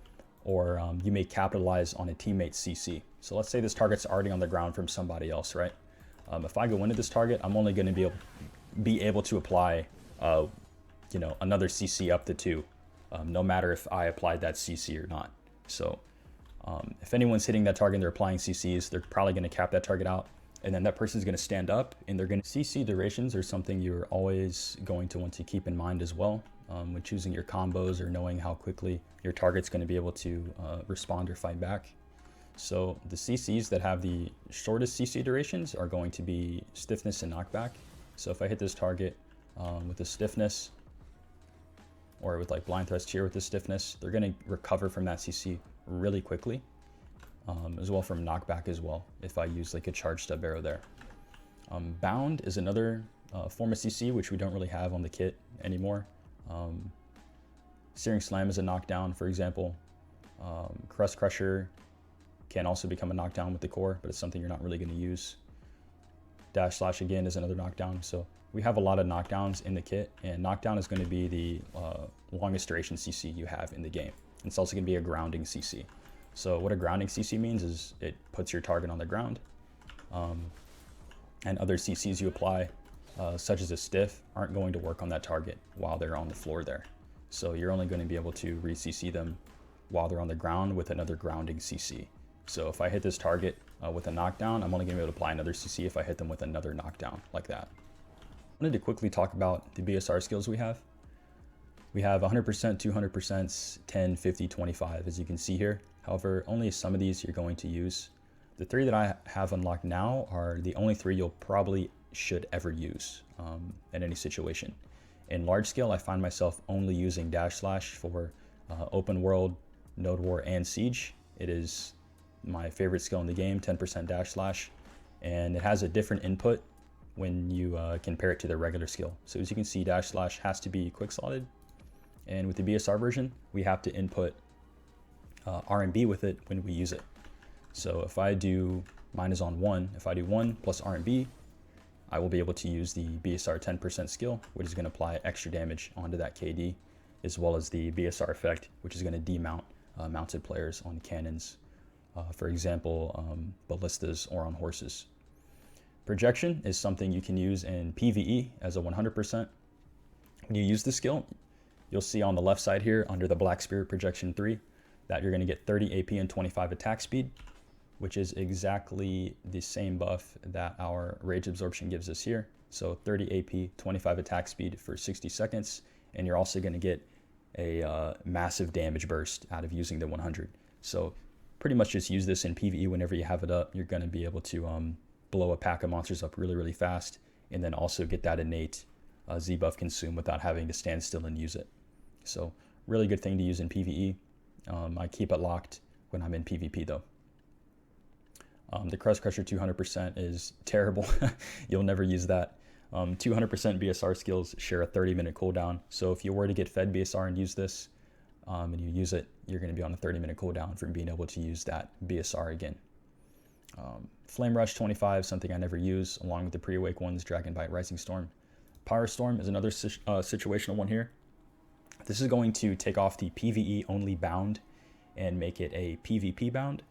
or you may capitalize on a teammate's CC. So let's say this target's already on the ground from somebody else, right? If I go into this target, I'm only going to be able to apply, another CC up to 2, no matter if I applied that CC or not. So if anyone's hitting that target and they're applying CCs, they're probably going to cap that target out, and then that person's going to stand up, and they're going to CC durations are something you're always going to want to keep in mind as well when choosing your combos or knowing how quickly your target's going to be able to respond or fight back. So the CCs that have the shortest CC durations are going to be stiffness and knockback. So if I hit this target with the stiffness, or with like blind thrust here with the stiffness, they're going to recover from that CC really quickly, as well from knockback as well, if I use like a charge stub arrow there. Bound is another form of CC, which we don't really have on the kit anymore. Searing Slam is a knockdown, for example. Crust Crusher can also become a knockdown with the core, but it's something you're not really going to use. Dash Slash again is another knockdown. So we have a lot of knockdowns in the kit, and knockdown is going to be the longest duration CC you have in the game. It's also going to be a grounding CC. So what a grounding CC means is it puts your target on the ground, and other CCs you apply, such as a stiff, aren't going to work on that target while they're on the floor there. So you're only going to be able to re-CC them while they're on the ground with another grounding CC. So if I hit this target with a knockdown, I'm only going to be able to apply another CC if I hit them with another knockdown like that. I wanted to quickly talk about the BSR skills we have. We have 100%, 200%, 10, 50, 25, as you can see here. However, only some of these you're going to use. The 3 that I have unlocked now are the only 3 you'll probably should ever use in any situation. In large scale, I find myself only using Dash Slash for open world, Node War, and Siege. It is my favorite skill in the game, 10% Dash Slash, and it has a different input when you compare it to the regular skill. So as you can see, Dash Slash has to be quick-slotted, and with the BSR version, we have to input R&B with it when we use it. So if I do, mine is on 1, if I do 1 plus R&B, I will be able to use the BSR 10% skill, which is going to apply extra damage onto that KD, as well as the BSR effect, which is going to demount mounted players on cannons, for example, ballistas or on horses. Projection is something you can use in PvE as a 100%. When you use the skill, you'll see on the left side here under the Black Spirit Projection 3 that you're going to get 30 AP and 25 attack speed, which is exactly the same buff that our Rage Absorption gives us here. So 30 AP, 25 attack speed for 60 seconds, and you're also going to get a massive damage burst out of using the 100. So pretty much just use this in PvE whenever you have it up. You're going to be able to blow a pack of monsters up really, really fast, and then also get that innate Z buff consume without having to stand still and use it. So really good thing to use in PvE. I keep it locked when I'm in PvP though. The Crust Crusher 200% is terrible. You'll never use that. 200% BSR skills share a 30-minute cooldown. So if you were to get fed BSR and use this, and you use it, you're going to be on a 30-minute cooldown from being able to use that BSR again. Flame Rush 25, something I never use, along with the pre-awake ones, Dragon Bite, Rising Storm. Pyrostorm is another situational one here. This is going to take off the PvE only bound and make it a PvP bound.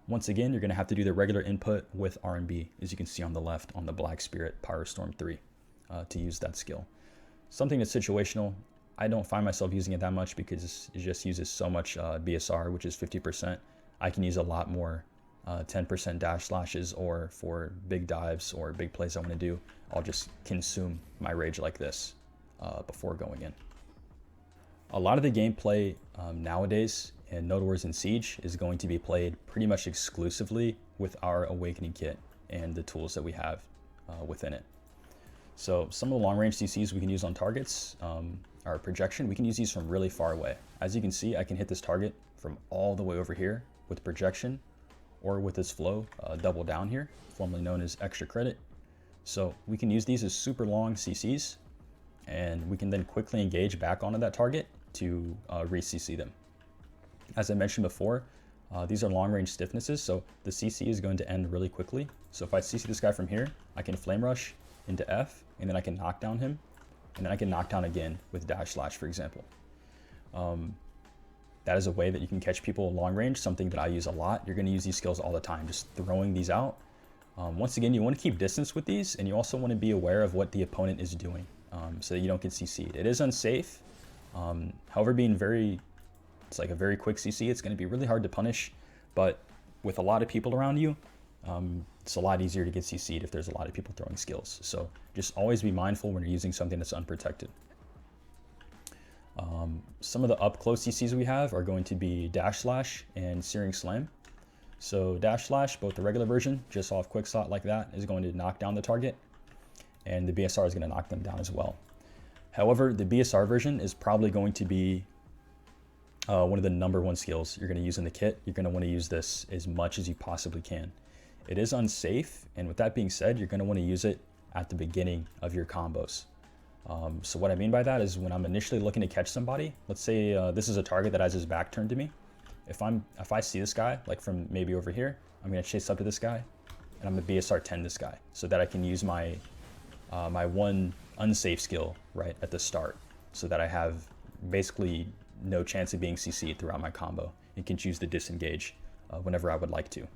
Once again, you're going to have to do the regular input with R&B, as you can see on the left on the Black Spirit Pyrostorm 3 to use that skill. Something that's situational, I don't find myself using it that much because it just uses so much BSR, which is 50%. I can use a lot more 10% dash slashes, or for big dives or big plays I want to do, I'll just consume my rage like this before going in. A lot of the gameplay nowadays in Nodewars and Siege is going to be played pretty much exclusively with our Awakening kit and the tools that we have within it. So some of the long range CCs we can use on targets are projection. We can use these from really far away. As you can see, I can hit this target from all the way over here with projection, or with this flow double down here, formerly known as extra credit. So we can use these as super long CCs, and we can then quickly engage back onto that target to re-CC them. As I mentioned before, these are long-range stiffnesses, so the CC is going to end really quickly. So if I CC this guy from here, I can Flame Rush into F, and then I can knock down him, and then I can knock down again with Dash Slash, for example. That is a way that you can catch people long range, something that I use a lot. You're going to use these skills all the time, just throwing these out. Once again, you want to keep distance with these, and you also want to be aware of what the opponent is doing so that you don't get CC'd. It is unsafe. However, it's like a very quick CC. It's going to be really hard to punish, but with a lot of people around you, it's a lot easier to get CC'd if there's a lot of people throwing skills. So just always be mindful when you're using something that's unprotected. Some of the up close CCs we have are going to be Dash Slash and Searing Slam. So Dash Slash, both the regular version, just off Quickslot like that, is going to knock down the target, and the BSR is going to knock them down as well. However, the BSR version is probably going to be one of the #1 skills you're going to use in the kit. You're going to want to use this as much as you possibly can. It is unsafe, and with that being said, you're going to want to use it at the beginning of your combos. So what I mean by that is when I'm initially looking to catch somebody, let's say this is a target that has his back turned to me. If I see this guy, like from maybe over here, I'm going to chase up to this guy, and I'm going to BSR 10 this guy so that I can use my my one unsafe skill right at the start, so that I have basically no chance of being CC'd throughout my combo and can choose to disengage whenever I would like to.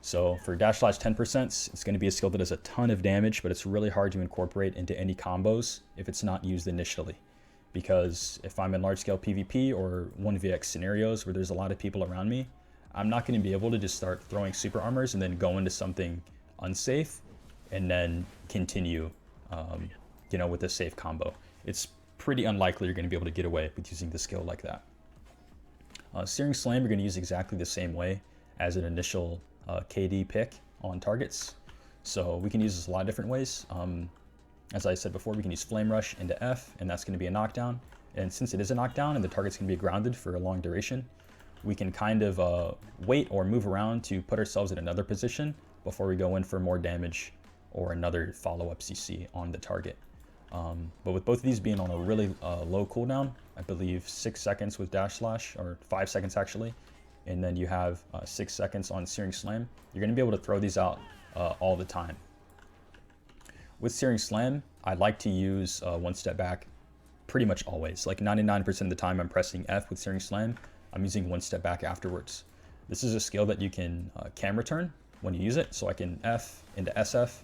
So for Dash Slash 10%, it's going to be a skill that does a ton of damage, but it's really hard to incorporate into any combos if it's not used initially. Because if I'm in large-scale PvP or 1vx scenarios where there's a lot of people around me, I'm not going to be able to just start throwing super armors and then go into something unsafe and then continue, with a safe combo. It's pretty unlikely you're going to be able to get away with using the skill like that. Searing Slam, you're going to use exactly the same way as an initial KD pick on targets. So we can use this a lot of different ways. As I said before, we can use Flame Rush into F, and that's going to be a knockdown. And since it is a knockdown and the target's going to be grounded for a long duration, we can kind of wait or move around to put ourselves in another position before we go in for more damage or another follow-up CC on the target. But with both of these being on a really low cooldown, I believe 6 seconds with Dash Slash, or 5 seconds actually, and then you have 6 seconds on Searing Slam, you're going to be able to throw these out all the time. With Searing Slam, I like to use one step back pretty much always. Like 99% of the time I'm pressing F with Searing Slam, I'm using one step back afterwards. This is a skill that you can camera turn when you use it, so I can F into SF,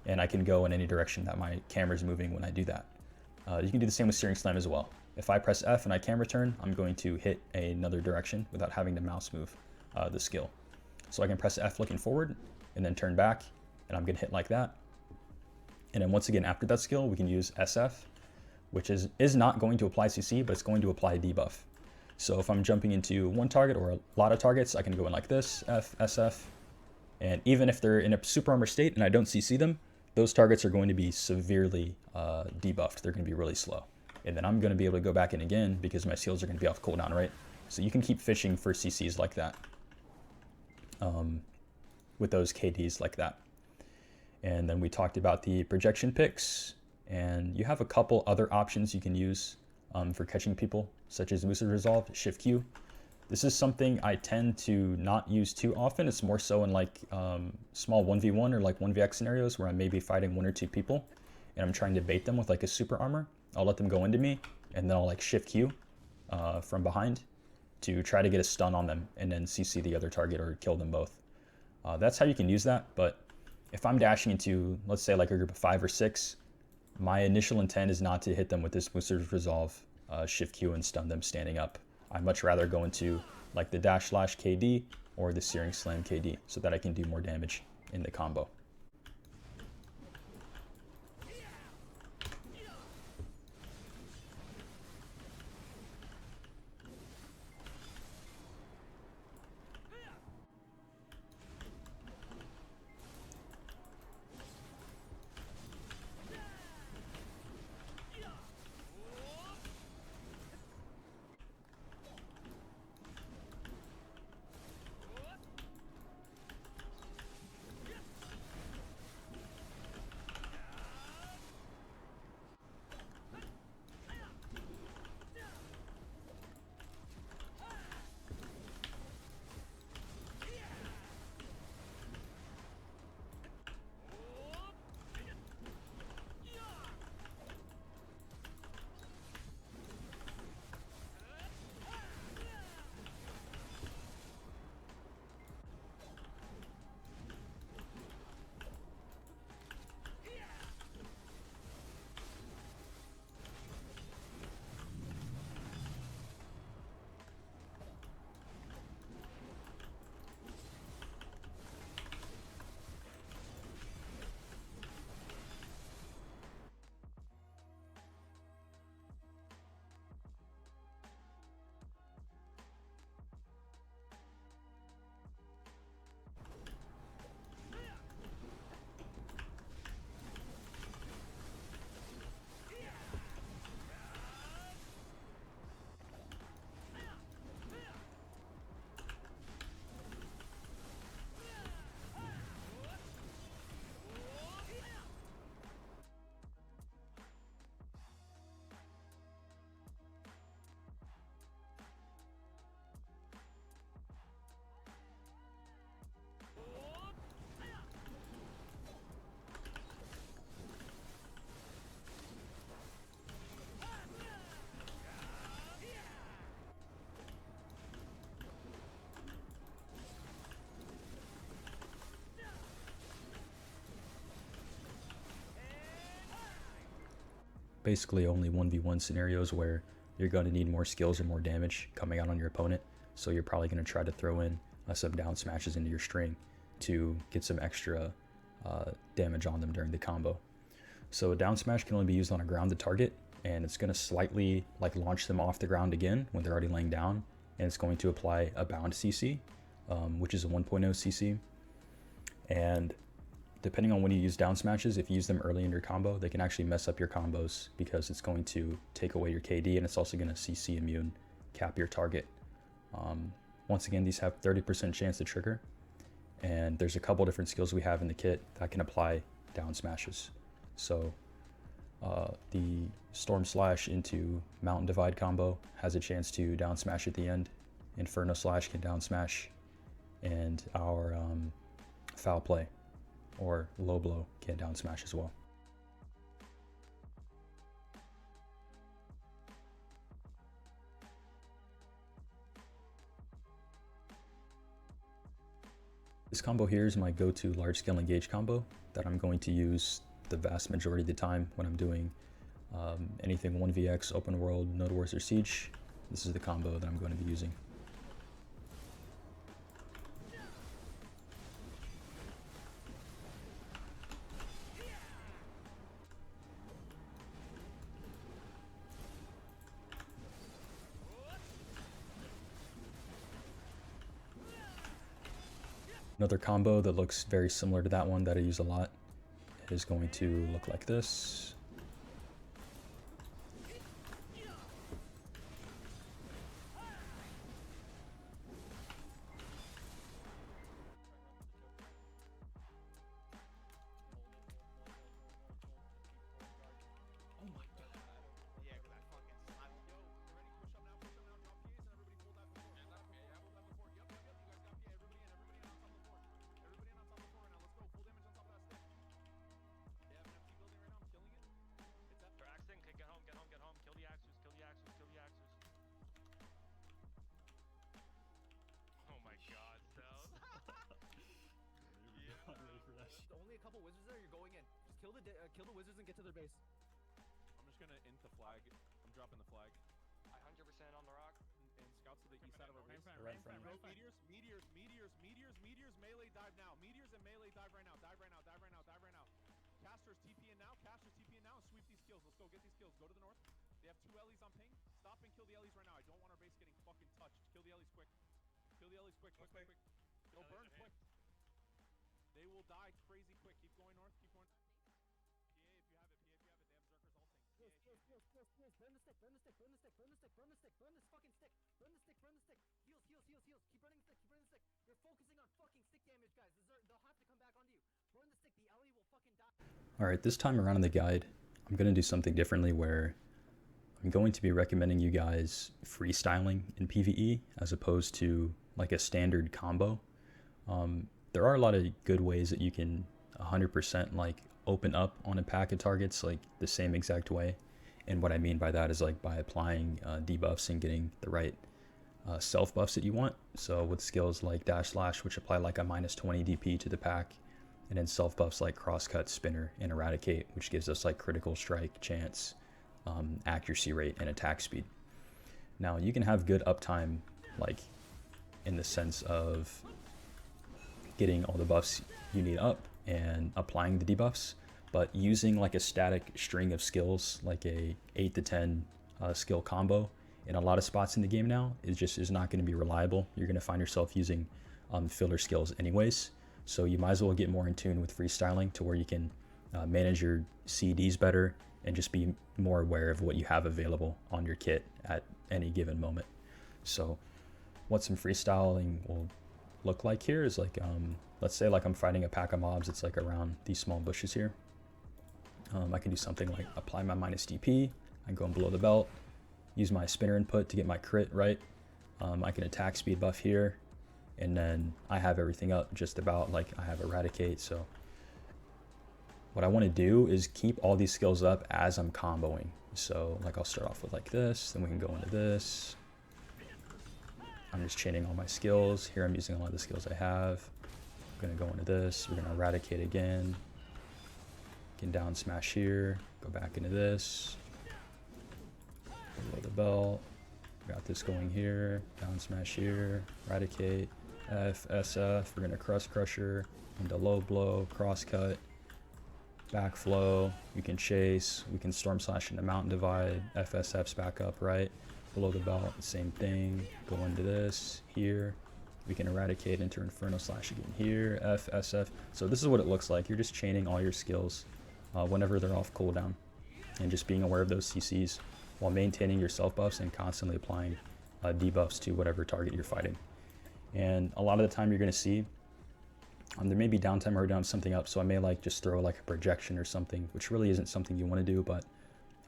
and I can go in any direction that my camera is moving when I do that. You can do the same with Searing Slam as well. If I press F and I camera turn, I'm going to hit another direction without having to mouse move the skill. So I can press F looking forward and then turn back, and I'm going to hit like that. And then once again, after that skill, we can use SF, which is not going to apply CC, but it's going to apply debuff. So if I'm jumping into one target or a lot of targets, I can go in like this, F, SF, and even if they're in a super armor state and I don't CC them, those targets are going to be severely debuffed. They're going to be really slow. And then I'm going to be able to go back in again because my seals are going to be off cooldown, right? So you can keep fishing for CCs like that with those KDs like that. And then we talked about the projection picks, and you have a couple other options you can use for catching people, such as Musa Resolve, Shift Q. This is something I tend to not use too often. It's more so in like small 1v1 or like 1vx scenarios where I may be fighting 1 or 2 people and I'm trying to bait them with like a super armor. I'll let them go into me and then I'll like Shift Q from behind to try to get a stun on them and then CC the other target or kill them both. That's how you can use that, but if I'm dashing into, let's say like a group of 5 or 6, my initial intent is not to hit them with this Musa Resolve, Shift Q and stun them standing up. I'd much rather go into like the Dash Slash KD or the Searing Slam KD so that I can do more damage in the combo. basically only 1v1 scenarios where you're going to need more skills or more damage coming out on your opponent. So you're probably going to try to throw in some down smashes into your string to get some extra damage on them during the combo. So a down smash can only be used on a grounded target, and it's going to slightly like launch them off the ground again when they're already laying down, and it's going to apply a bound CC, which is a 1.0 CC. And depending on when you use down smashes, if you use them early in your combo, they can actually mess up your combos because it's going to take away your KD, and it's also going to CC immune cap your target. Once again, these have 30% chance to trigger, and there's a couple different skills we have in the kit that can apply down smashes. So the Storm Slash into Mountain Divide combo has a chance to down smash at the end. Inferno Slash can down smash, and our Foul Play or Low Blow can down smash as well. This combo here is my go-to large scale engage combo that I'm going to use the vast majority of the time when I'm doing anything 1vx, open world, Nodewars, or Siege. This is the combo that I'm going to be using. Another combo that looks very similar to that one that I use a lot is going to look like this. Only a couple wizards there, you're going in. Just kill the wizards and get to their base. I'm just gonna int the flag. I'm dropping the flag. I 100% on the rock. And scouts to the east side of our base. Meteors, melee dive now. Meteors and melee dive right now. Dive right now. Casters TP in now. And sweep these kills. Let's go get these kills. Go to the north. They have 2 Ellies on ping. Stop and kill the Ellies right now. I don't want our base getting fucking touched. Kill the Ellies quick. Quick. Go burn quick. They will die crazy quick. Keep going north. PA if you have it. They have Zerkers ulting. Burn the stick. Burn this fucking stick. Burn the stick. Heals. Keep burning the stick. You're focusing on fucking stick damage, guys. They'll have to come back onto you. Burn the stick. The Ellie will fucking die. Alright, this time around in the guide, I'm going to do something differently where I'm going to be recommending you guys freestyling in PvE as opposed to like a standard combo. There are a lot of good ways that you can 100% like open up on a pack of targets like the same exact way. And what I mean by that is like by applying debuffs and getting the right self buffs that you want. So with skills like Dash Slash, which apply like a -20 DP to the pack, and then self buffs like Crosscut, Spinner, and Eradicate, which gives us like critical strike chance, accuracy rate, and attack speed. Now you can have good uptime like in the sense of getting all the buffs you need up and applying the debuffs, but using like a static string of skills like a 8 to 10 skill combo in a lot of spots in the game now is not going to be reliable. You're going to find yourself using filler skills anyways, so you might as well get more in tune with freestyling to where you can manage your CDs better and just be more aware of what you have available on your kit at any given moment. So what some freestyling will look like here is like, let's say like I'm fighting a pack of mobs, it's like around these small bushes here. I can do something like apply my -DP, I can go and below the belt, use my spinner input to get my crit right. I can attack speed buff here, and then I have everything up just about, like I have Eradicate. So what I want to do is keep all these skills up as I'm comboing. So like I'll start off with like this, then we can go into this. I'm just chaining all my skills. Here I'm using a lot of the skills I have. I'm gonna go into this. We're gonna Eradicate again. Can down smash here. Go back into this. Below the belt. Got this going here. Downsmash here. Eradicate. F, SF. We're gonna Crust Crusher into low blow. Crosscut. Backflow. We can chase. We can Storm Slash into Mountain Divide. FSF's back up, right? Below the belt, same thing. Go into this here. We can Eradicate into Inferno Slash again here. F, SF. So this is what it looks like. You're just chaining all your skills whenever they're off cooldown, and just being aware of those CCs while maintaining your self buffs and constantly applying debuffs to whatever target you're fighting. And a lot of the time you're going to see there may be downtime or down something up, so I may like just throw like a projection or something, which really isn't something you want to do, but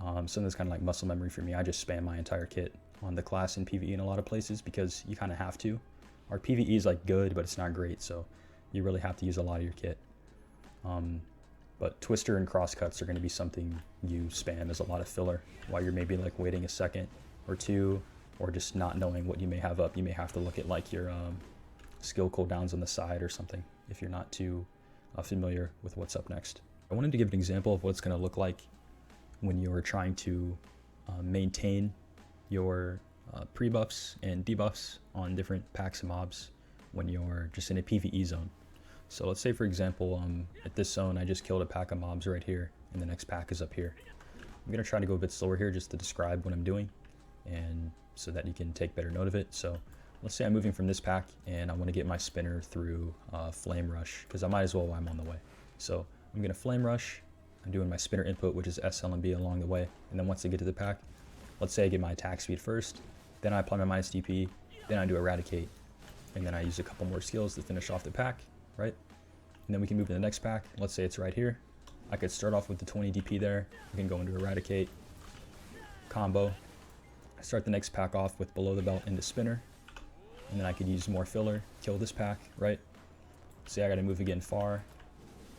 something that's kind of like muscle memory for me. I just spam my entire kit on the class in PvE in a lot of places because you kind of have to. Our PvE is like good, but it's not great, so you really have to use a lot of your kit. But Twister and Crosscuts are going to be something you spam as a lot of filler while you're maybe like waiting a second or two, or just not knowing what you may have up. You may have to look at like your skill cooldowns on the side or something if you're not too familiar with what's up next. I wanted to give an example of what it's going to look like when you're trying to maintain your pre-buffs and debuffs on different packs of mobs when you're just in a PvE zone. So let's say, for example, at this zone, I just killed a pack of mobs right here, and the next pack is up here. I'm going to try to go a bit slower here just to describe what I'm doing, and so that you can take better note of it. So let's say I'm moving from this pack, and I want to get my spinner through Flame Rush, because I might as well while I'm on the way. So I'm going to Flame Rush. I'm doing my spinner input, which is SL and B along the way, and then once I get to the pack, let's say I get my attack speed first, then I apply my minus DP, then I do Eradicate, and then I use a couple more skills to finish off the pack, right? And then we can move to the next pack. Let's say it's right here. I could start off with the 20 DP there. We can go into Eradicate, combo. I start the next pack off with below the belt into spinner, and then I could use more filler, kill this pack, right? Say I gotta move again far,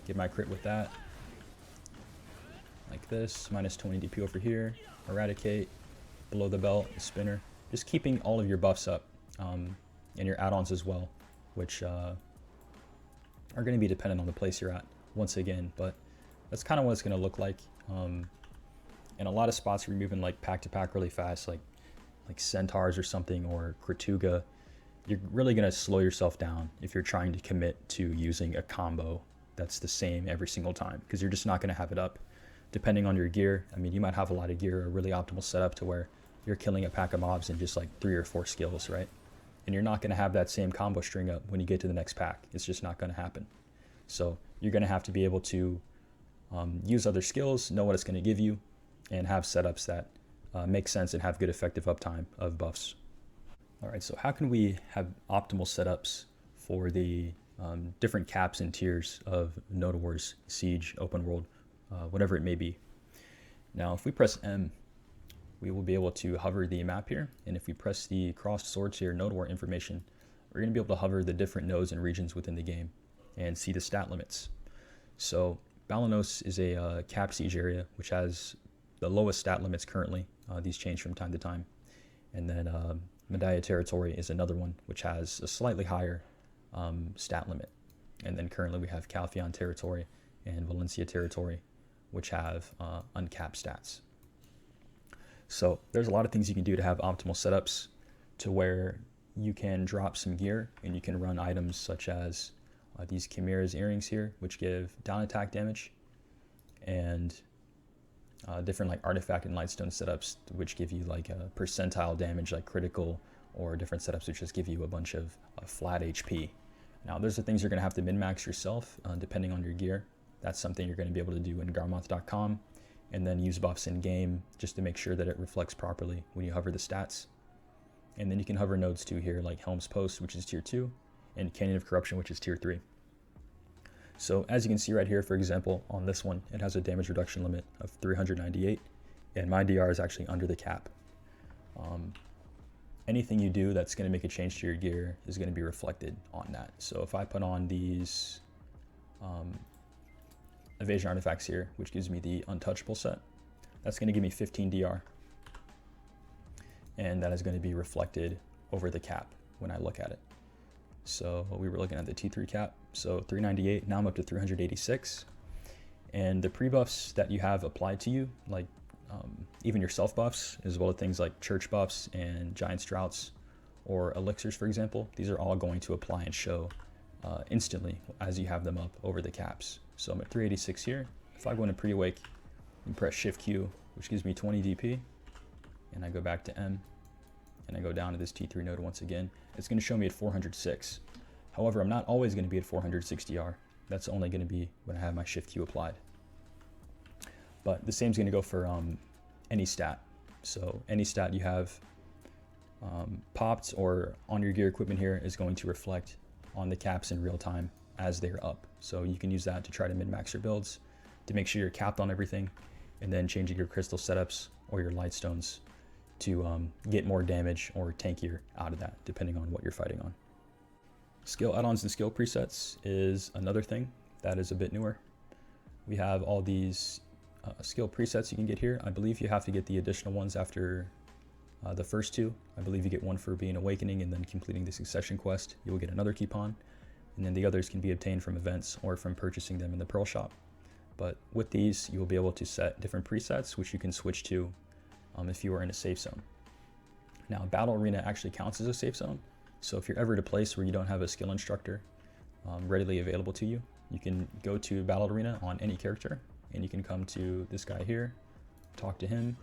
get my crit with that. Like this, minus 20 DP over here, Eradicate, below the belt, spinner. Just keeping all of your buffs up, and your add-ons as well, which are going to be dependent on the place you're at, once again, but that's kind of what it's going to look like. In a lot of spots where you're moving like pack to pack really fast, like Centaurs or something, or Kratuga, you're really going to slow yourself down if you're trying to commit to using a combo that's the same every single time, because you're just not going to have it up. Depending on your gear, I mean, you might have a lot of gear, a really optimal setup to where you're killing a pack of mobs in just like 3 or 4 skills, right? And you're not going to have that same combo string up when you get to the next pack. It's just not going to happen. So you're going to have to be able to use other skills, know what it's going to give you, and have setups that make sense and have good effective uptime of buffs. All right, so how can we have optimal setups for the different caps and tiers of Nodewars, Siege, Open World, whatever it may be? Now, if we press M, we will be able to hover the map here, and if we press the crossed swords here, Node War information, we're going to be able to hover the different nodes and regions within the game and see the stat limits. So Balanos is a cap siege area, which has the lowest stat limits currently. These change from time to time. And then Medaya territory is another one, which has a slightly higher stat limit. And then currently we have Calphion territory and Valencia territory, which have uncapped stats. So there's a lot of things you can do to have optimal setups to where you can drop some gear and you can run items such as these Chimera's earrings here, which give down attack damage, and different like artifact and lightstone setups, which give you like a percentile damage, like critical, or different setups which just give you a bunch of flat HP. Now, those are things you're going to have to min-max yourself depending on your gear. That's something you're going to be able to do in Garmoth.com, and then use buffs in game just to make sure that it reflects properly when you hover the stats. And then you can hover nodes too here, like Helm's Post, which is tier 2, and Canyon of Corruption, which is tier 3. So as you can see right here, for example, on this one, it has a damage reduction limit of 398, and my DR is actually under the cap. Anything you do that's going to make a change to your gear is going to be reflected on that. So if I put on these Evasion artifacts here, which gives me the Untouchable set, that's going to give me 15 DR. And that is going to be reflected over the cap when I look at it. So we were looking at the T3 cap, so 398, now I'm up to 386. And the pre-buffs that you have applied to you, like even your self buffs, as well as things like church buffs and giant droughts or elixirs, for example. These are all going to apply and show instantly as you have them up over the caps. So I'm at 386 here. If I go into pre-awake and press Shift Q, which gives me 20 DP, and I go back to M, and I go down to this T3 node once again, it's going to show me at 406. However, I'm not always going to be at 460R. That's only going to be when I have my Shift Q applied. But the same is going to go for any stat. So any stat you have popped or on your gear equipment here is going to reflect on the caps in real time as they're up. So you can use that to try to min-max your builds, to make sure you're capped on everything, and then changing your crystal setups or your lightstones to get more damage or tankier out of that, depending on what you're fighting on. Skill add-ons and skill presets is another thing that is a bit newer. We have all these skill presets you can get here. I believe you have to get the additional ones after the first two. I believe you get one for being awakening and then completing the succession quest. You will get another coupon, and then the others can be obtained from events or from purchasing them in the Pearl shop. But with these, you will be able to set different presets, which you can switch to if you are in a safe zone. Now, Battle Arena actually counts as a safe zone. So if you're ever at a place where you don't have a skill instructor readily available to you, you can go to Battle Arena on any character, and you can come to this guy here, talk to him,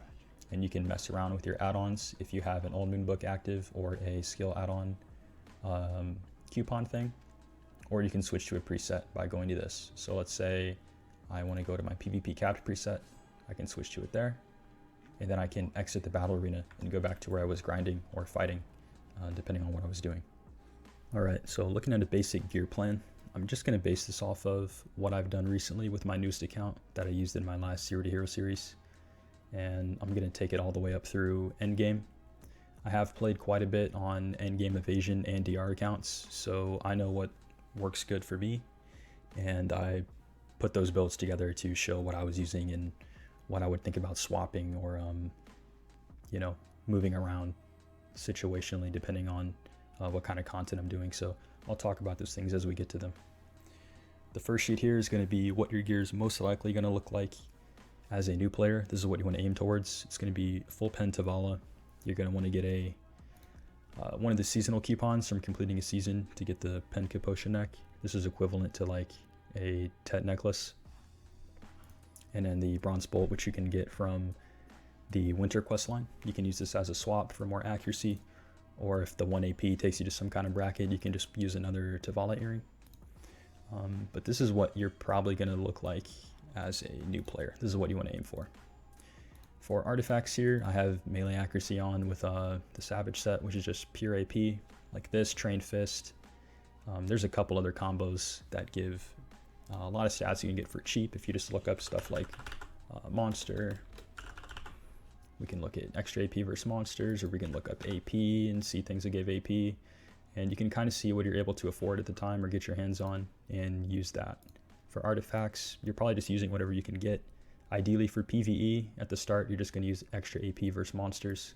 and you can mess around with your add-ons if you have an Old Moon book active or a skill add-on coupon thing, or you can switch to a preset by going to this. So let's say I want to go to my PvP capped preset. I can switch to it there, and then I can exit the Battle Arena and go back to where I was grinding or fighting, depending on what I was doing. All right, so looking at a basic gear plan, I'm just going to base this off of what I've done recently with my newest account that I used in my last Zero to Hero series, and I'm going to take it all the way up through Endgame. I have played quite a bit on Endgame Evasion and DR accounts, so I know what works good for me, and I put those builds together to show what I was using and what I would think about swapping or, you know, moving around situationally depending on what kind of content I'm doing. So I'll talk about those things as we get to them. The first sheet here is going to be what your gear is most likely going to look like as a new player. This is what you want to aim towards. It's going to be full pen Tavala. You're going to want to get a one of the seasonal coupons from completing a season to get the pen Potion neck. This is equivalent to like a Tet necklace. And then the bronze bolt, which you can get from the winter quest line. You can use this as a swap for more accuracy, or if the 1 AP takes you to some kind of bracket, you can just use another Tavala earring. But this is what you're probably going to look like as a new player. This is what you want to aim for. For artifacts here, I have melee accuracy on with the Savage set, which is just pure AP, like this, Trained Fist. There's a couple other combos that give a lot of stats you can get for cheap if you just look up stuff like monster. We can look at extra AP versus monsters, or we can look up AP and see things that give AP, and you can kind of see what you're able to afford at the time or get your hands on and use that. For artifacts, you're probably just using whatever you can get. Ideally for PvE, at the start, you're just going to use extra AP versus monsters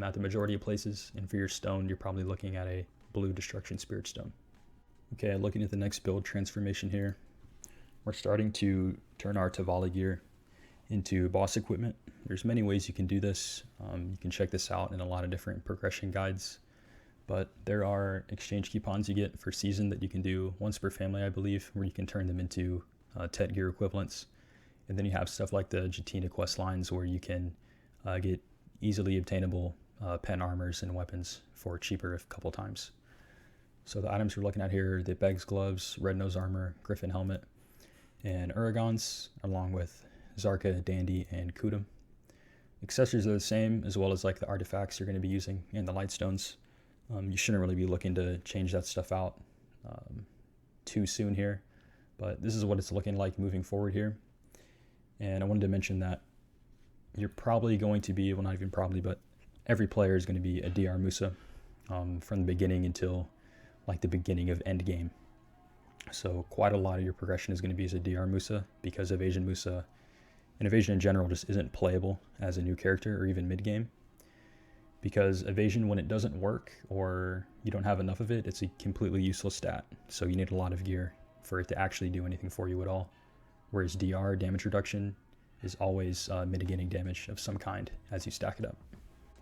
at the majority of places, and for your stone, you're probably looking at a blue Destruction Spirit Stone. Okay, looking at the next build transformation here, we're starting to turn our Tavala gear into boss equipment. There's many ways you can do this. You can check this out in a lot of different progression guides, but there are exchange coupons you get for season that you can do once per family, I believe, where you can turn them into Tet gear equivalents. And then you have stuff like the Jatina quest lines where you can get easily obtainable pen armors and weapons for cheaper a couple times. So the items we're looking at here are the Beg's gloves, red nose armor, griffin helmet, and Uragons, along with Zarka, Dandy, and Kudum. Accessories are the same, as well as like the artifacts you're going to be using and the lightstones. You shouldn't really be looking to change that stuff out too soon here, but this is what it's looking like moving forward here. And I wanted to mention that you're probably going to be, well, not even probably, but every player is going to be a DR Musa from the beginning until like the beginning of Endgame. So quite a lot of your progression is going to be as a DR Musa, because Evasion Musa and Evasion in general just isn't playable as a new character or even mid-game. Because Evasion, when it doesn't work or you don't have enough of it, it's a completely useless stat. So you need a lot of gear for it to actually do anything for you at all. Whereas DR, damage reduction, is always mitigating damage of some kind as you stack it up.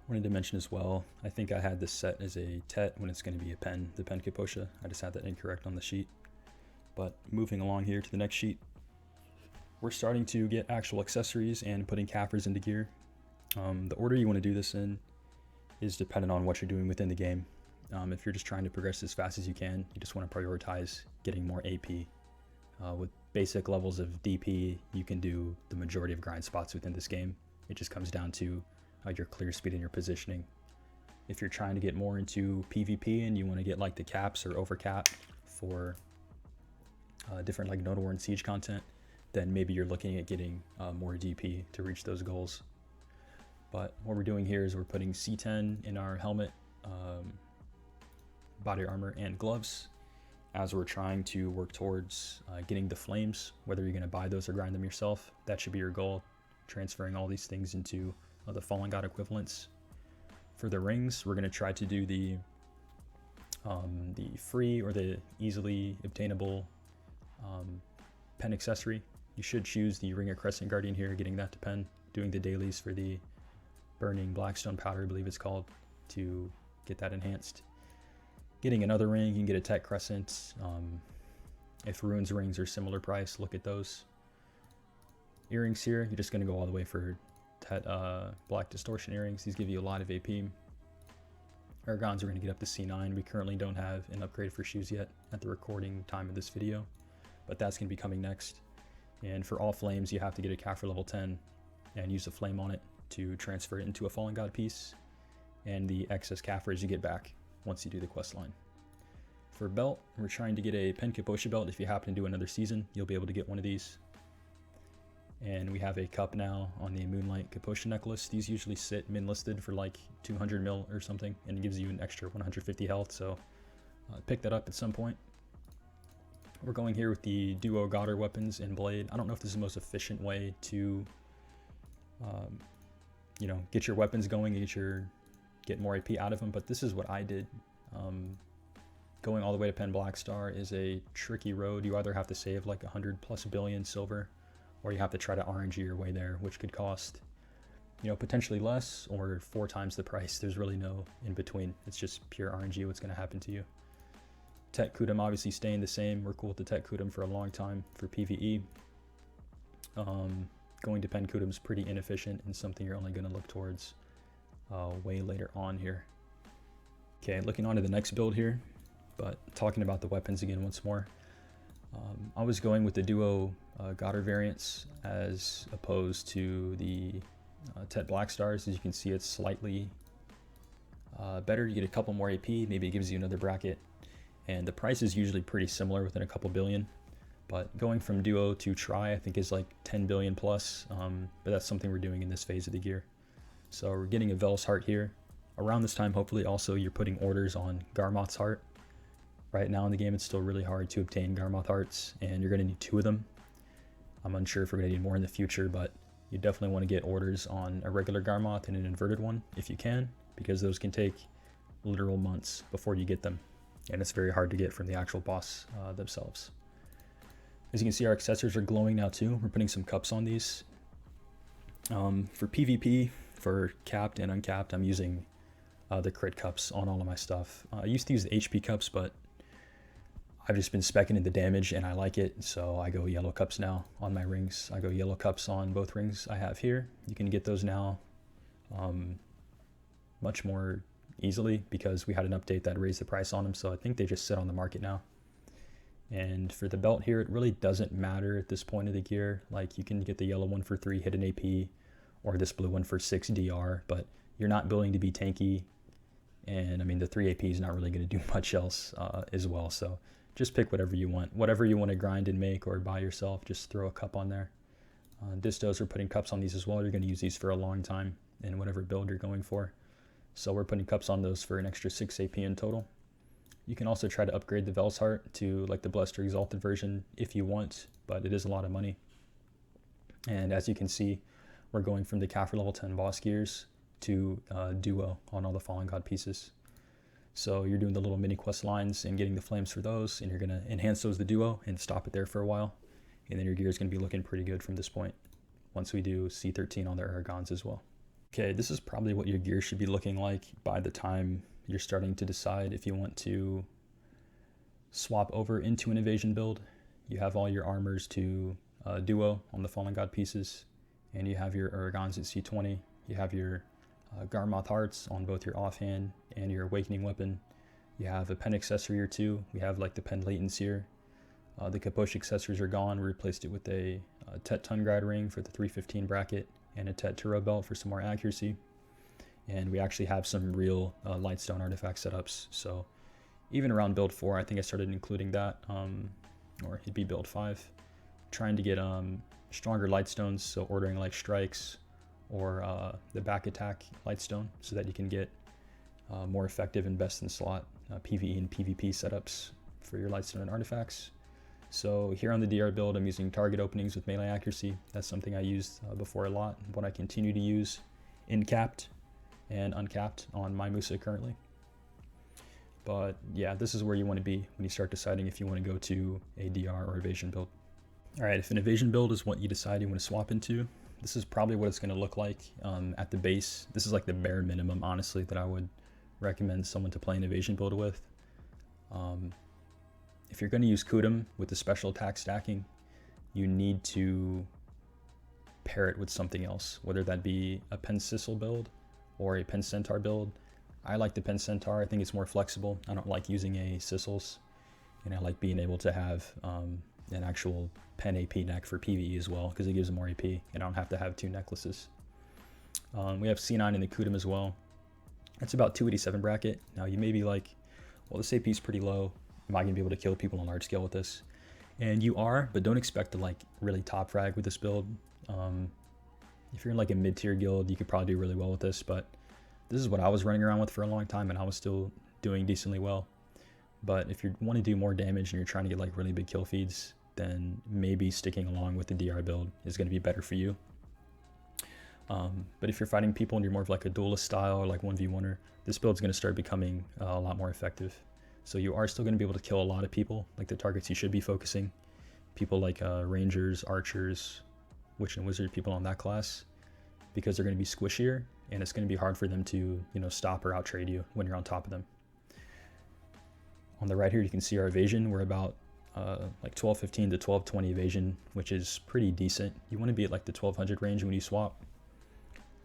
Wanted to mention as well, I think I had this set as a Tet when it's going to be a Pen, the Pen Kaposha. I just had that incorrect on the sheet. But moving along here to the next sheet, we're starting to get actual accessories and putting cappers into gear. The order you want to do this in is dependent on what you're doing within the game. If you're just trying to progress as fast as you can, you just want to prioritize getting more AP. With basic levels of DP, you can do the majority of grind spots within this game. It just comes down to your clear speed and your positioning. If you're trying to get more into PvP and you want to get like the caps or overcap for different like Nodewars and Siege content, then maybe you're looking at getting more DP to reach those goals. But what we're doing here is we're putting C10 in our helmet, body armor, and gloves as we're trying to work towards getting the flames. Whether you're going to buy those or grind them yourself, that should be your goal, transferring all these things into the Fallen God equivalents. For the rings, we're going to try to do the free or the easily obtainable pen accessory. You should choose the Ring of Crescent Guardian here, getting that to pen, doing the dailies for the burning Blackstone powder, I believe it's called, to get that enhanced. Getting another ring, you can get a Tech Crescent. If Runes rings are similar price, look at those. Earrings here, you're just going to go all the way for Black Distortion earrings. These give you a lot of AP. Aragons are going to get up to C9. We currently don't have an upgrade for shoes yet at the recording time of this video, but that's going to be coming next. And for all flames, you have to get a Kaffir level 10 and use a flame on it to transfer it into a Fallen God piece, and the excess Kaffirs you get back once you do the quest line. For belt, we're trying to get a Pen Kaposha belt. If you happen to do another season, you'll be able to get one of these. And we have a cup now on the Moonlight Kaposha necklace. These usually sit min listed for like 200 mil or something, and it gives you an extra 150 health, so pick that up at some point. We're going here with the duo Goddard weapons and blade. I don't know if this is the most efficient way to get your weapons going and get more AP out of them, but this is what I did. Going all the way to Pen Blackstar is a tricky road. You either have to save like 100+ billion silver, or you have to try to RNG your way there, which could cost potentially less or 4 times the price. There's really no in between. It's just pure RNG what's going to happen to you. Tech Kudum obviously staying the same. We're cool with the Tech Kudum for a long time for PvE. Going to Pen Kudum is pretty inefficient and something you're only going to look towards way later on here. Okay, looking on to the next build here, but talking about the weapons again once more. I was going with the duo Goddard variants as opposed to the Tet Blackstars. As you can see, it's slightly better. You get a couple more AP, maybe it gives you another bracket, and the price is usually pretty similar within a couple billion. But going from duo to tri, I think is like 10 billion plus, but that's something we're doing in this phase of the gear. So we're getting a Vel's Heart here. Around this time, hopefully also you're putting orders on Garmoth's Heart. Right now in the game, it's still really hard to obtain Garmoth Hearts, and you're going to need 2 of them. I'm unsure if we're going to need more in the future, but you definitely want to get orders on a regular Garmoth and an inverted one if you can, because those can take literal months before you get them, and it's very hard to get from the actual boss themselves. As you can see, our accessories are glowing now too. We're putting some cups on these. For PvP, for capped and uncapped, I'm using the crit cups on all of my stuff. I used to use the HP cups, but I've just been speccing into damage and I like it, so I go yellow cups now on my rings. I go yellow cups on both rings I have here. You can get those now much more easily because we had an update that raised the price on them, so I think they just sit on the market now. And for the belt here, it really doesn't matter at this point of the gear. Like, you can get the yellow one for 3 hidden AP or this blue one for 6 DR, but you're not building to be tanky. And I mean, the 3 AP is not really going to do much else as well. So just pick whatever you want. Whatever you want to grind and make or buy yourself, just throw a cup on there. Distos are putting cups on these as well. You're going to use these for a long time in whatever build you're going for. So we're putting cups on those for an extra 6 AP in total. You can also try to upgrade the Vel's Heart to like the Blessed or Exalted version if you want, but it is a lot of money. And as you can see, we're going from the Kaffir level 10 boss gears to duo on all the Fallen God pieces. So you're doing the little mini quest lines and getting the flames for those, and you're going to enhance those to duo and stop it there for a while. And then your gear is going to be looking pretty good from this point. once we do C13 on the Aragons as well. Okay, this is probably what your gear should be looking like by the time you're starting to decide if you want to swap over into an evasion build. You have all your armors to duo on the Fallen God pieces, and you have your Aragons at C20. You have your Garmoth hearts on both your offhand and your awakening weapon. You have a pen accessory or two. We have like the pen latents here. The Kaposh accessories are gone. We replaced it with a Tet Tungrad ring for the 315 bracket and a Tet Turo belt for some more accuracy. And we actually have some real Lightstone artifact setups. So even around build 4, I think I started including that, or it'd be build 5. Trying to get stronger Lightstones, so ordering like strikes or the back attack Lightstone so that you can get more effective and best in slot PvE and PvP setups for your Lightstone and artifacts. So here on the DR build, I'm using target openings with melee accuracy. That's something I used before a lot, but I continue to use in capped and uncapped on my Musa currently. But yeah, this is where you want to be when you start deciding if you want to go to a DR or evasion build. All right, if an evasion build is what you decide you want to swap into, this is probably what it's going to look like at the base. This is like the bare minimum, honestly, that I would recommend someone to play an evasion build with. If you're going to use Kudum with the special attack stacking, you need to pair it with something else, whether that be a Pen Sissel build or a Pen Centaur build. I like the Pen Centaur. I think it's more flexible. I don't like using a Sissels, and I like being able to have an actual Pen AP neck for PvE as well, because it gives more AP, and I don't have to have 2 necklaces. We have C9 in the Kudum as well. It's about 287 bracket. Now you may be like, well, this AP is pretty low. Am I going to be able to kill people on large scale with this? And you are, but don't expect to like really top frag with this build. If you're in like a mid-tier guild, you could probably do really well with this, but this is what I was running around with for a long time, and I was still doing decently well. But if you want to do more damage and you're trying to get like really big kill feeds, then maybe sticking along with the DR build is going to be better for you. But if you're fighting people and you're more of like a duelist style or like 1v1er, this build's going to start becoming a lot more effective. So you are still going to be able to kill a lot of people, like the targets you should be focusing. People like rangers, archers, witch and wizard, people on that class, because they're going to be squishier, and it's going to be hard for them to, you know, stop or outtrade you when you're on top of them. On the right here, you can see our evasion. We're about like 1215 to 1220 evasion, which is pretty decent. You want to be at like the 1200 range when you swap.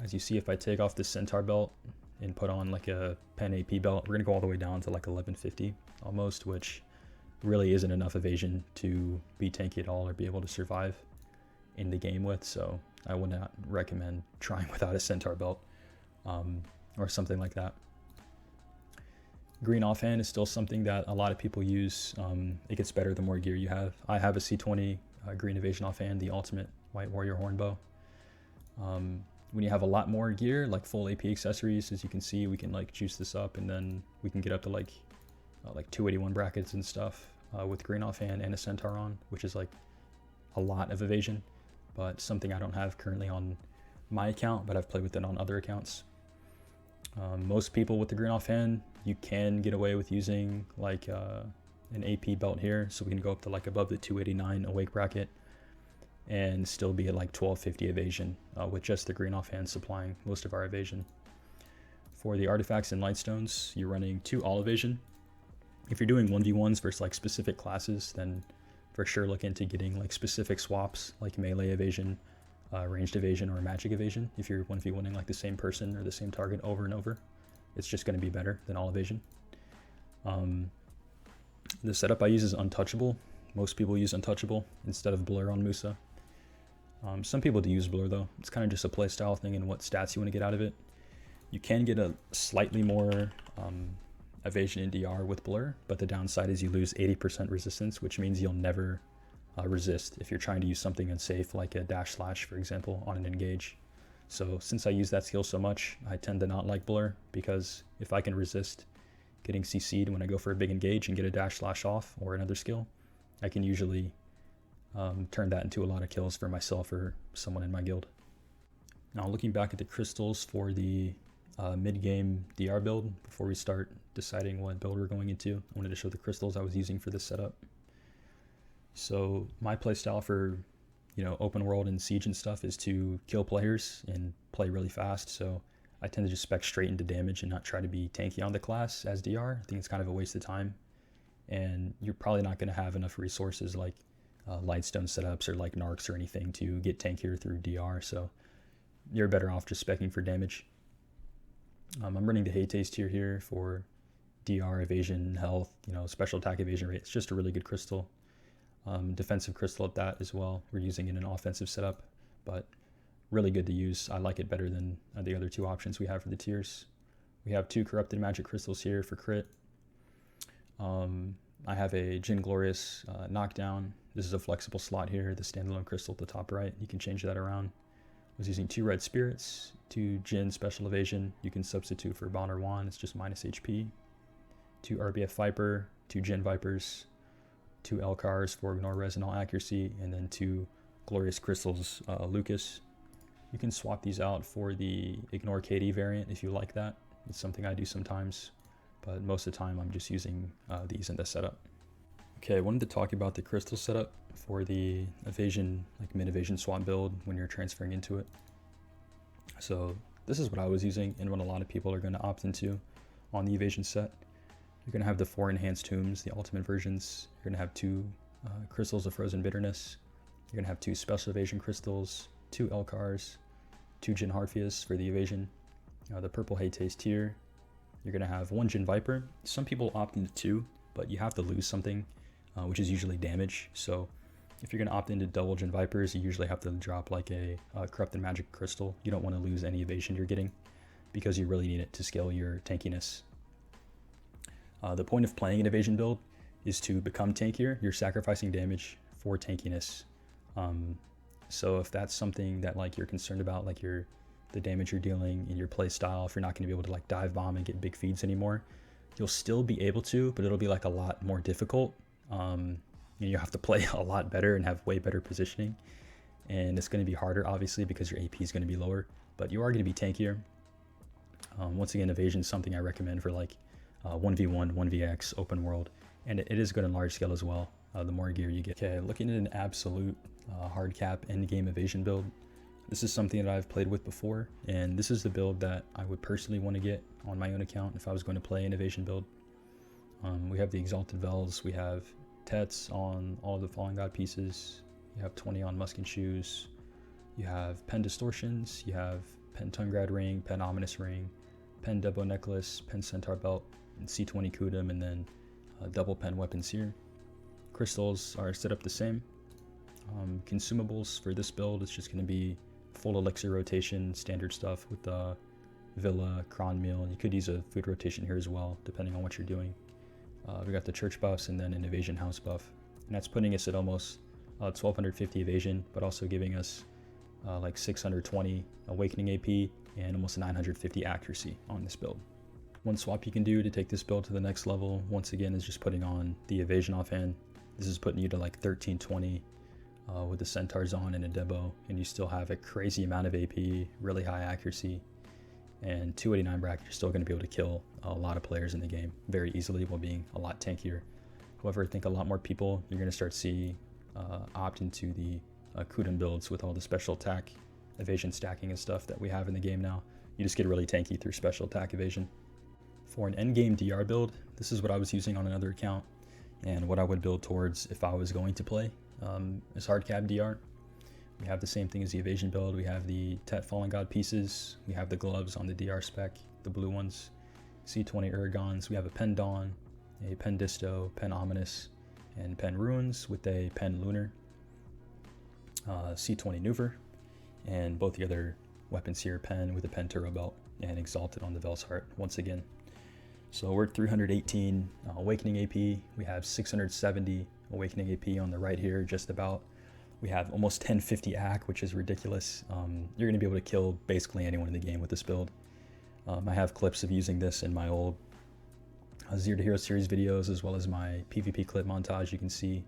As you see, if I take off the Centaur belt and put on like a Pen AP belt, we're going to go all the way down to like 1150 almost, which really isn't enough evasion to be tanky at all or be able to survive in the game with. So I would not recommend trying without a Centaur belt or something like that. Green offhand is still something that a lot of people use. It gets better the more gear you have. I have a C20 green evasion offhand, the ultimate White Warrior Hornbow. When you have a lot more gear, like full AP accessories, as you can see, we can like juice this up, and then we can get up to like 281 brackets and stuff with green offhand and a Centaur on, which is like a lot of evasion, but something I don't have currently on my account, but I've played with it on other accounts. Most people with the green offhand, you can get away with using like an AP belt here, so we can go up to like above the 289 awake bracket and still be at like 1250 evasion with just the green offhand supplying most of our evasion. For the artifacts and lightstones, you're running 2 all evasion. If you're doing 1v1s versus like specific classes, then for sure look into getting like specific swaps like melee evasion, ranged evasion, or magic evasion. If you're 1v1ing like the same person or the same target over and over, it's just going to be better than all evasion. The setup I use is Untouchable. Most people use Untouchable instead of Blurr on Musa. Some people do use Blurr though. It's kind of just a playstyle thing and what stats you want to get out of it. You can get a slightly more evasion in DR with Blurr, but the downside is you lose 80% resistance, which means you'll never resist if you're trying to use something unsafe like a dash slash, for example, on an engage. So since I use that skill so much, I tend to not like Blurr, because if I can resist getting CC'd when I go for a big engage and get a dash slash off or another skill, I can usually turn that into a lot of kills for myself or someone in my guild. Now looking back at the crystals for the mid-game DR build, before we start deciding what build we're going into, I wanted to show the crystals I was using for this setup. So my playstyle for you know, open world and siege and stuff is to kill players and play really fast. So I tend to just spec straight into damage and not try to be tanky on the class as DR. I think it's kind of a waste of time. And you're probably not going to have enough resources like Lightstone setups or like narcs or anything to get tankier through DR. So you're better off just specking for damage. I'm running the Hate tier here for DR, evasion, health, you know, special attack evasion rate. It's just a really good crystal. Defensive crystal at that as well. We're using it in an offensive setup, but really good to use. I like it better than the other two options we have for the tiers. We have 2 corrupted magic crystals here for crit. I have a Jin Glorious knockdown. This is a flexible slot here, the standalone crystal at the top right. You can change that around. I was using 2 red spirits, 2 Jin special evasion. You can substitute for Bon or Wan, it's just minus HP. 2 RBF Viper, 2 Jin Vipers, 2 Elcars for ignore res and all accuracy, and then 2 Glorious Crystals Lucas. You can swap these out for the ignore KD variant if you like that. It's something I do sometimes, but most of the time I'm just using these in the setup. Okay, I wanted to talk about the crystal setup for the evasion, like mid-evasion swap build when you're transferring into it. So this is what I was using and what a lot of people are going to opt into on the evasion set. You're going to have the 4 enhanced tombs, the ultimate versions. You're going to have 2 crystals of frozen bitterness. You're going to have 2 special evasion crystals, 2 Elcars, 2 Jin Harphias for the evasion. The purple Hate tier. You're going to have 1 Jin Viper. Some people opt into 2, but you have to lose something, which is usually damage. So if you're going to opt into double Jin Vipers, you usually have to drop like a corrupted magic crystal. You don't want to lose any evasion you're getting because you really need it to scale your tankiness. The point of playing an evasion build is to become tankier. You're sacrificing damage for tankiness. So if that's something that like you're concerned about, like the damage you're dealing in your play style, if you're not going to be able to like dive bomb and get big feeds anymore, you'll still be able to, but it'll be like a lot more difficult. You have to play a lot better and have way better positioning, and it's going to be harder obviously because your AP is going to be lower, but you are going to be tankier. Once again, evasion is something I recommend for like 1v1, 1vx, open world, and it is good in large scale as well, the more gear you get. Okay, looking at an absolute hard cap endgame evasion build. This is something that I've played with before, and this is the build that I would personally want to get on my own account if I was going to play an evasion build. We have the Exalted Vels, we have Tets on all of the Fallen God pieces, you have 20 on Musk and Shoes, you have Pen Distortions, you have Pen Tungrad Ring, Pen Ominous Ring, Pen Debo Necklace, Pen Centaur Belt, and C20 Kudum, and then double Pen Weapons here. Crystals are set up the same. Consumables for this build, it's just going to be full elixir rotation, standard stuff with the Villa, Cron Meal. You could use a food rotation here as well, depending on what you're doing. We got the church buffs and then an evasion house buff. And that's putting us at almost 1250 evasion, but also giving us like 620 awakening AP and almost 950 accuracy on this build. One swap you can do to take this build to the next level, once again, is just putting on the evasion offhand. This is putting you to like 1320 with the centaurs on and a debo, and you still have a crazy amount of AP, really high accuracy, and 289 bracket. You're still going to be able to kill a lot of players in the game very easily while being a lot tankier. However, I think a lot more people you're going to start see opt into the Kudum builds with all the special attack evasion stacking and stuff that we have in the game now. You just get really tanky through special attack evasion. For an endgame DR build, this is what I was using on another account and what I would build towards if I was going to play is hard cap DR. We have the same thing as the evasion build. We have the Tet Fallen God pieces. We have the gloves on the DR spec, the blue ones. C20 Uragons. We have a Pen Dawn, a Pen Disto, Pen Ominous, and Pen Ruins with a Pen Lunar. C20 Nuver, and both the other weapons here, Pen with a Pen Turbo Belt and Exalted on the Vel's Heart once again. So we're at 318 Awakening AP. We have 670 Awakening AP on the right here, just about. We have almost 1050 AC, which is ridiculous. You're going to be able to kill basically anyone in the game with this build. I have clips of using this in my old Zero to Hero series videos, as well as my PvP clip montage. You can see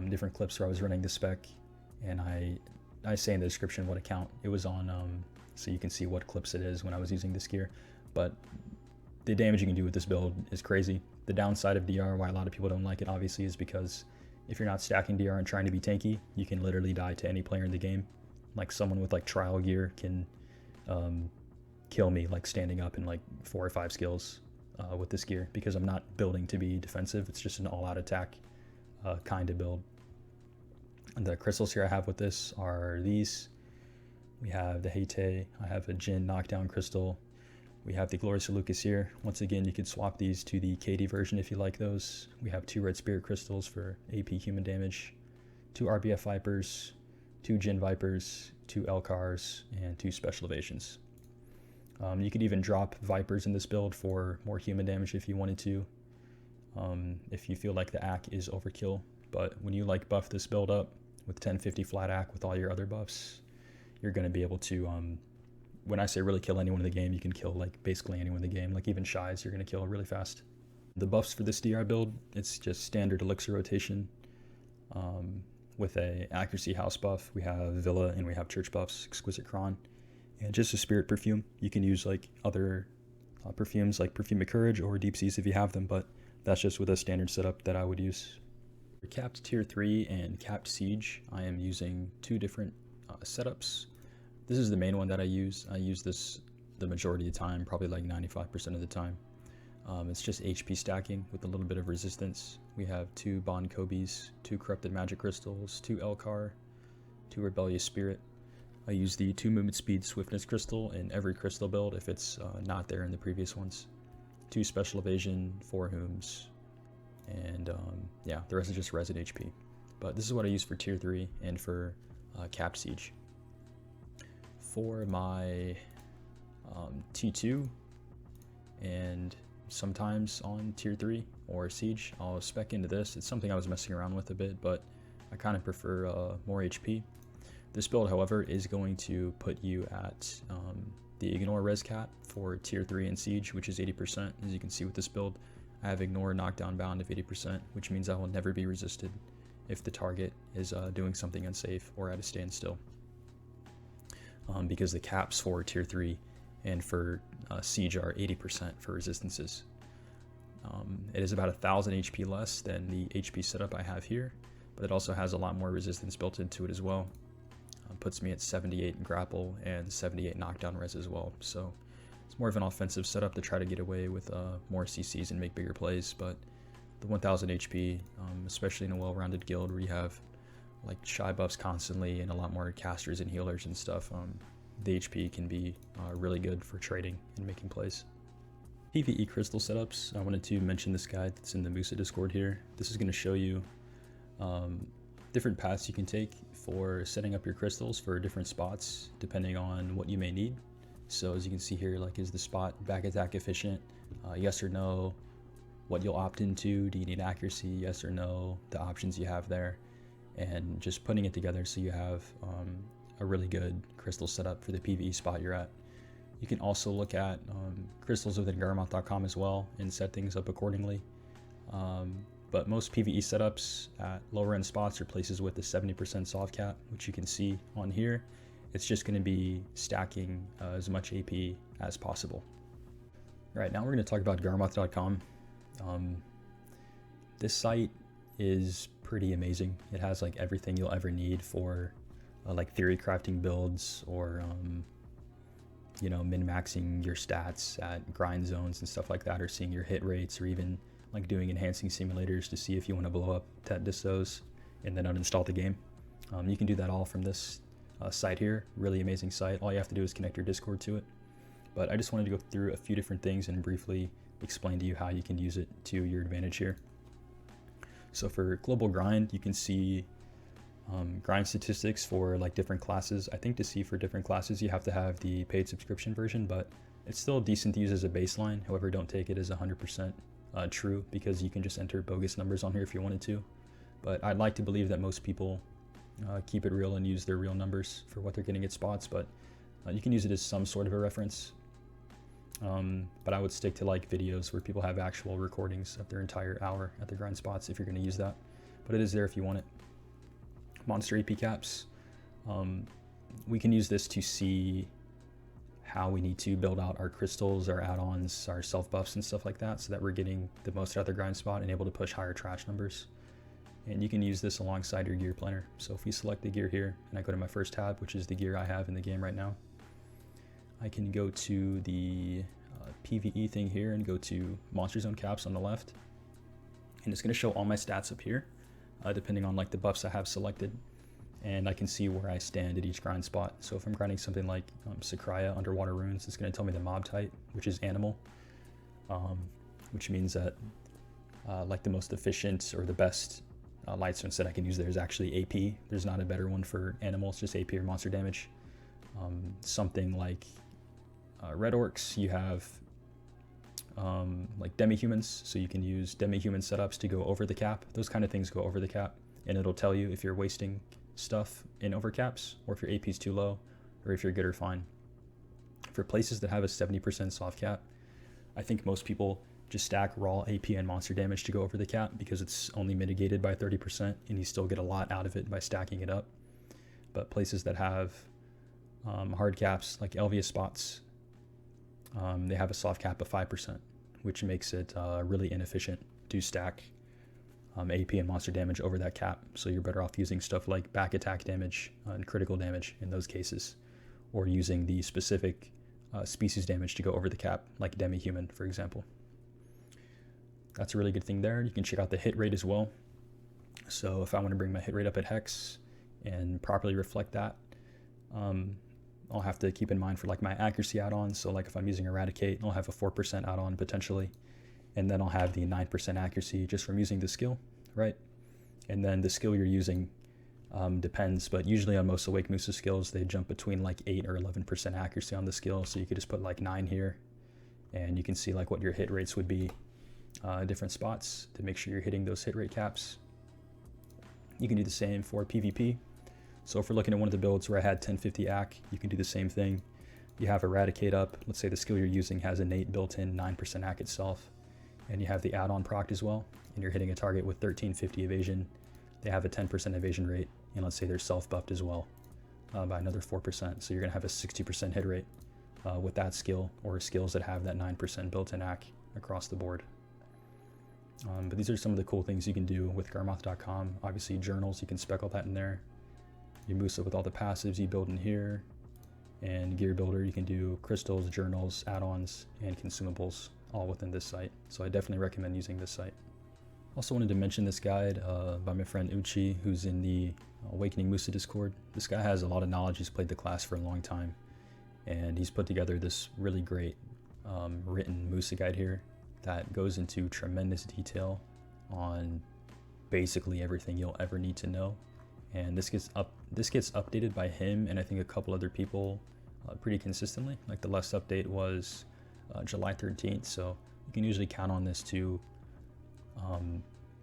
different clips where I was running the spec, and I say in the description what account it was on, so you can see what clips it is when I was using this gear. But the damage you can do with this build is crazy. The downside of DR, why a lot of people don't like it, obviously, is because if you're not stacking DR and trying to be tanky, you can literally die to any player in the game. Like someone with like trial gear can kill me like standing up in like 4 or 5 skills with this gear, because I'm not building to be defensive. It's just an all-out attack kind of build. And the crystals here I have with this are these. We have the Hate, I have a Jin knockdown crystal. We have the Glorious Lucas here. Once again, you can swap these to the KD version if you like those. We have 2 red spirit crystals for AP human damage, 2 RBF Vipers, 2 Jin Vipers, 2 Elcars, and 2 special evasions. You could even drop Vipers in this build for more human damage if you wanted to, if you feel like the AC is overkill. But when you like buff this build up with 1050 flat AC with all your other buffs, you're going to be able to, when I say really kill anyone in the game, you can kill like basically anyone in the game, like even Shies you're going to kill really fast. The buffs for this DR build, it's just standard elixir rotation with a accuracy house buff. We have Villa and we have church buffs, exquisite cron, and just a spirit perfume. You can use like other perfumes like Perfume of Courage or Deep Seas if you have them, but that's just with a standard setup that I would use. For capped tier 3 and capped siege, I am using 2 different setups. This is the main one that I use. I use this the majority of the time, probably like 95% of the time. It's just HP stacking with a little bit of resistance. We have 2 Bond Kobe's, 2 Corrupted Magic Crystals, 2 Elcar, 2 Rebellious Spirit. I use the 2 Movement Speed Swiftness Crystal in every crystal build if it's not there in the previous ones. 2 Special Evasion, 4 Hooms, and yeah, the rest is just Resin HP. But this is what I use for tier 3 and for capped siege. For my T2 and sometimes on tier 3 or siege, I'll spec into this. It's something I was messing around with a bit, but I kind of prefer more HP. This build, however, is going to put you at the Ignore Res Cap for tier 3 and siege, which is 80%. As you can see with this build, I have Ignore Knockdown Bound of 80%, which means I will never be resisted if the target is doing something unsafe or at a standstill. Because the caps for tier 3 and for siege are 80% for resistances. It is about 1000 HP less than the HP setup I have here, but it also has a lot more resistance built into it as well. Puts me at 78 in grapple and 78 knockdown res as well. So it's more of an offensive setup to try to get away with more CCs and make bigger plays. But the 1000 HP, especially in a well-rounded guild where you have like shy buffs constantly and a lot more casters and healers and stuff, the HP can be really good for trading and making plays. PvE crystal setups, I wanted to mention this guide that's in the Musa Discord here. This is going to show you different paths you can take for setting up your crystals for different spots depending on what you may need. So as you can see here, like, is the spot back attack efficient? Yes or no? What you'll opt into? Do you need accuracy? Yes or no? The options you have there, and just putting it together so you have a really good crystal setup for the PvE spot you're at. You can also look at crystals within Garmoth.com as well and set things up accordingly. But most PvE setups at lower end spots are places with a 70% soft cap, which you can see on here. It's just going to be stacking as much AP as possible. All right, now we're going to talk about Garmoth.com. This site is pretty amazing. It has like everything you'll ever need for like theory crafting builds, or you know, min-maxing your stats at grind zones and stuff like that, or seeing your hit rates, or even like doing enhancing simulators to see if you want to blow up Tet distos and then uninstall the game. You can do that all from this site here. Really amazing site. All you have to do is connect your Discord to it. But I just wanted to go through a few different things and briefly explain to you how you can use it to your advantage here. So for global grind, you can see grind statistics for like different classes. I think to see for different classes you have to have the paid subscription version, but it's still decent to use as a baseline. However, don't take it as 100% true, because you can just enter bogus numbers on here if you wanted to. But I'd like to believe that most people keep it real and use their real numbers for what they're getting at spots, but you can use it as some sort of a reference. But I would stick to like videos where people have actual recordings of their entire hour at the grind spots if you're going to use that. But it is there if you want it. Monster AP caps. We can use this to see how we need to build out our crystals, our add-ons, our self buffs and stuff like that, so that we're getting the most out of the grind spot and able to push higher trash numbers. And you can use this alongside your gear planner. So if we select the gear here and I go to my first tab, which is the gear I have in the game right now, I can go to the PvE thing here and go to Monster Zone caps on the left. And it's going to show all my stats up here, depending on like the buffs I have selected. And I can see where I stand at each grind spot. So if I'm grinding something like Sakraya Underwater Runes, it's going to tell me the mob type, which is animal, which means that like the most efficient or the best Lightstone set I can use there is actually AP. There's not a better one for animals, just AP or monster damage. Something like Red Orcs, you have like demi-humans, so you can use demi-human setups to go over the cap. Those kind of things go over the cap, and it'll tell you if you're wasting stuff in overcaps, or if your AP is too low, or if you're good or fine. For places that have a 70% soft cap, I think most people just stack raw AP and monster damage to go over the cap because it's only mitigated by 30% and you still get a lot out of it by stacking it up. But places that have hard caps like Elvia spots, they have a soft cap of 5%, which makes it really inefficient to stack AP and monster damage over that cap. So you're better off using stuff like back attack damage and critical damage in those cases, or using the specific species damage to go over the cap, like demi-human, for example. That's a really good thing there. You can check out the hit rate as well. So if I want to bring my hit rate up at hex and properly reflect that, I'll have to keep in mind for like my accuracy add-ons. So like if I'm using Eradicate, I'll have a 4% add-on potentially. And then I'll have the 9% accuracy just from using the skill, right? And then the skill you're using depends, but usually on most Awake Musa skills, they jump between like 8 or 11% accuracy on the skill. So you could just put like 9 here, and you can see like what your hit rates would be at different spots to make sure you're hitting those hit rate caps. You can do the same for PvP. So if we're looking at one of the builds where I had 1050 AC, you can do the same thing. You have Eradicate up. Let's say the skill you're using has innate built-in 9% AC itself, and you have the add-on proc as well, and you're hitting a target with 1350 evasion. They have a 10% evasion rate, and let's say they're self-buffed as well by another 4%. So you're gonna have a 60% hit rate with that skill, or skills that have that 9% built-in AC across the board. But these are some of the cool things you can do with Garmoth.com. Obviously journals, you can spec all that in there. Your Musa with all the passives you build in here, and Gear Builder, you can do crystals, journals, add-ons, and consumables all within this site. So I definitely recommend using this site. Also wanted to mention this guide by my friend Unchiu, who's in the Awakening Musa Discord. This guy has a lot of knowledge. He's played the class for a long time, and he's put together this really great written Musa guide here that goes into tremendous detail on basically everything you'll ever need to know. And this gets updated by him and I think a couple other people pretty consistently. Like the last update was July 13th, so you can usually count on this to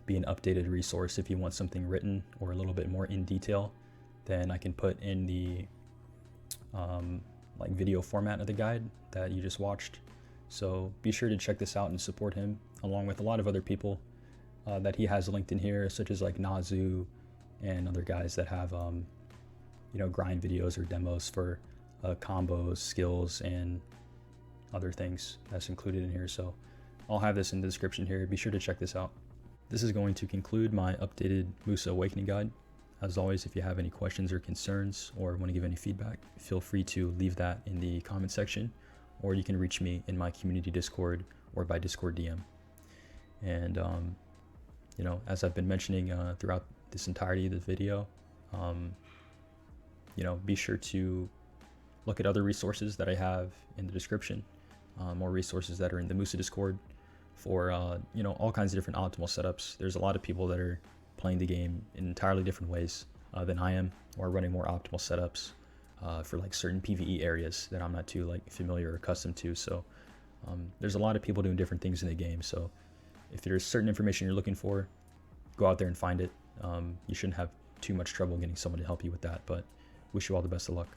be an updated resource. If you want something written or a little bit more in detail, then I can put in the like video format of the guide that you just watched. So be sure to check this out and support him, along with a lot of other people that he has linked in here, such as like Nazu and other guys that have you know, grind videos or demos for combos, skills, and other things that's included in here. So I'll have this in the description here. Be sure to check this out. This is going to conclude my updated Musa Awakening guide. As always, if you have any questions or concerns or want to give any feedback, feel free to leave that in the comment section, or you can reach me in my community Discord or by Discord DM. And you know, as I've been mentioning throughout this entirety of the video, you know, be sure to look at other resources that I have in the description, more resources that are in the Musa Discord for you know, all kinds of different optimal setups. There's a lot of people that are playing the game in entirely different ways than I am, or running more optimal setups for like certain PvE areas that I'm not too like familiar or accustomed to. So there's a lot of people doing different things in the game. So if there's certain information you're looking for, go out there and find it. You shouldn't have too much trouble getting someone to help you with that, but wish you all the best of luck.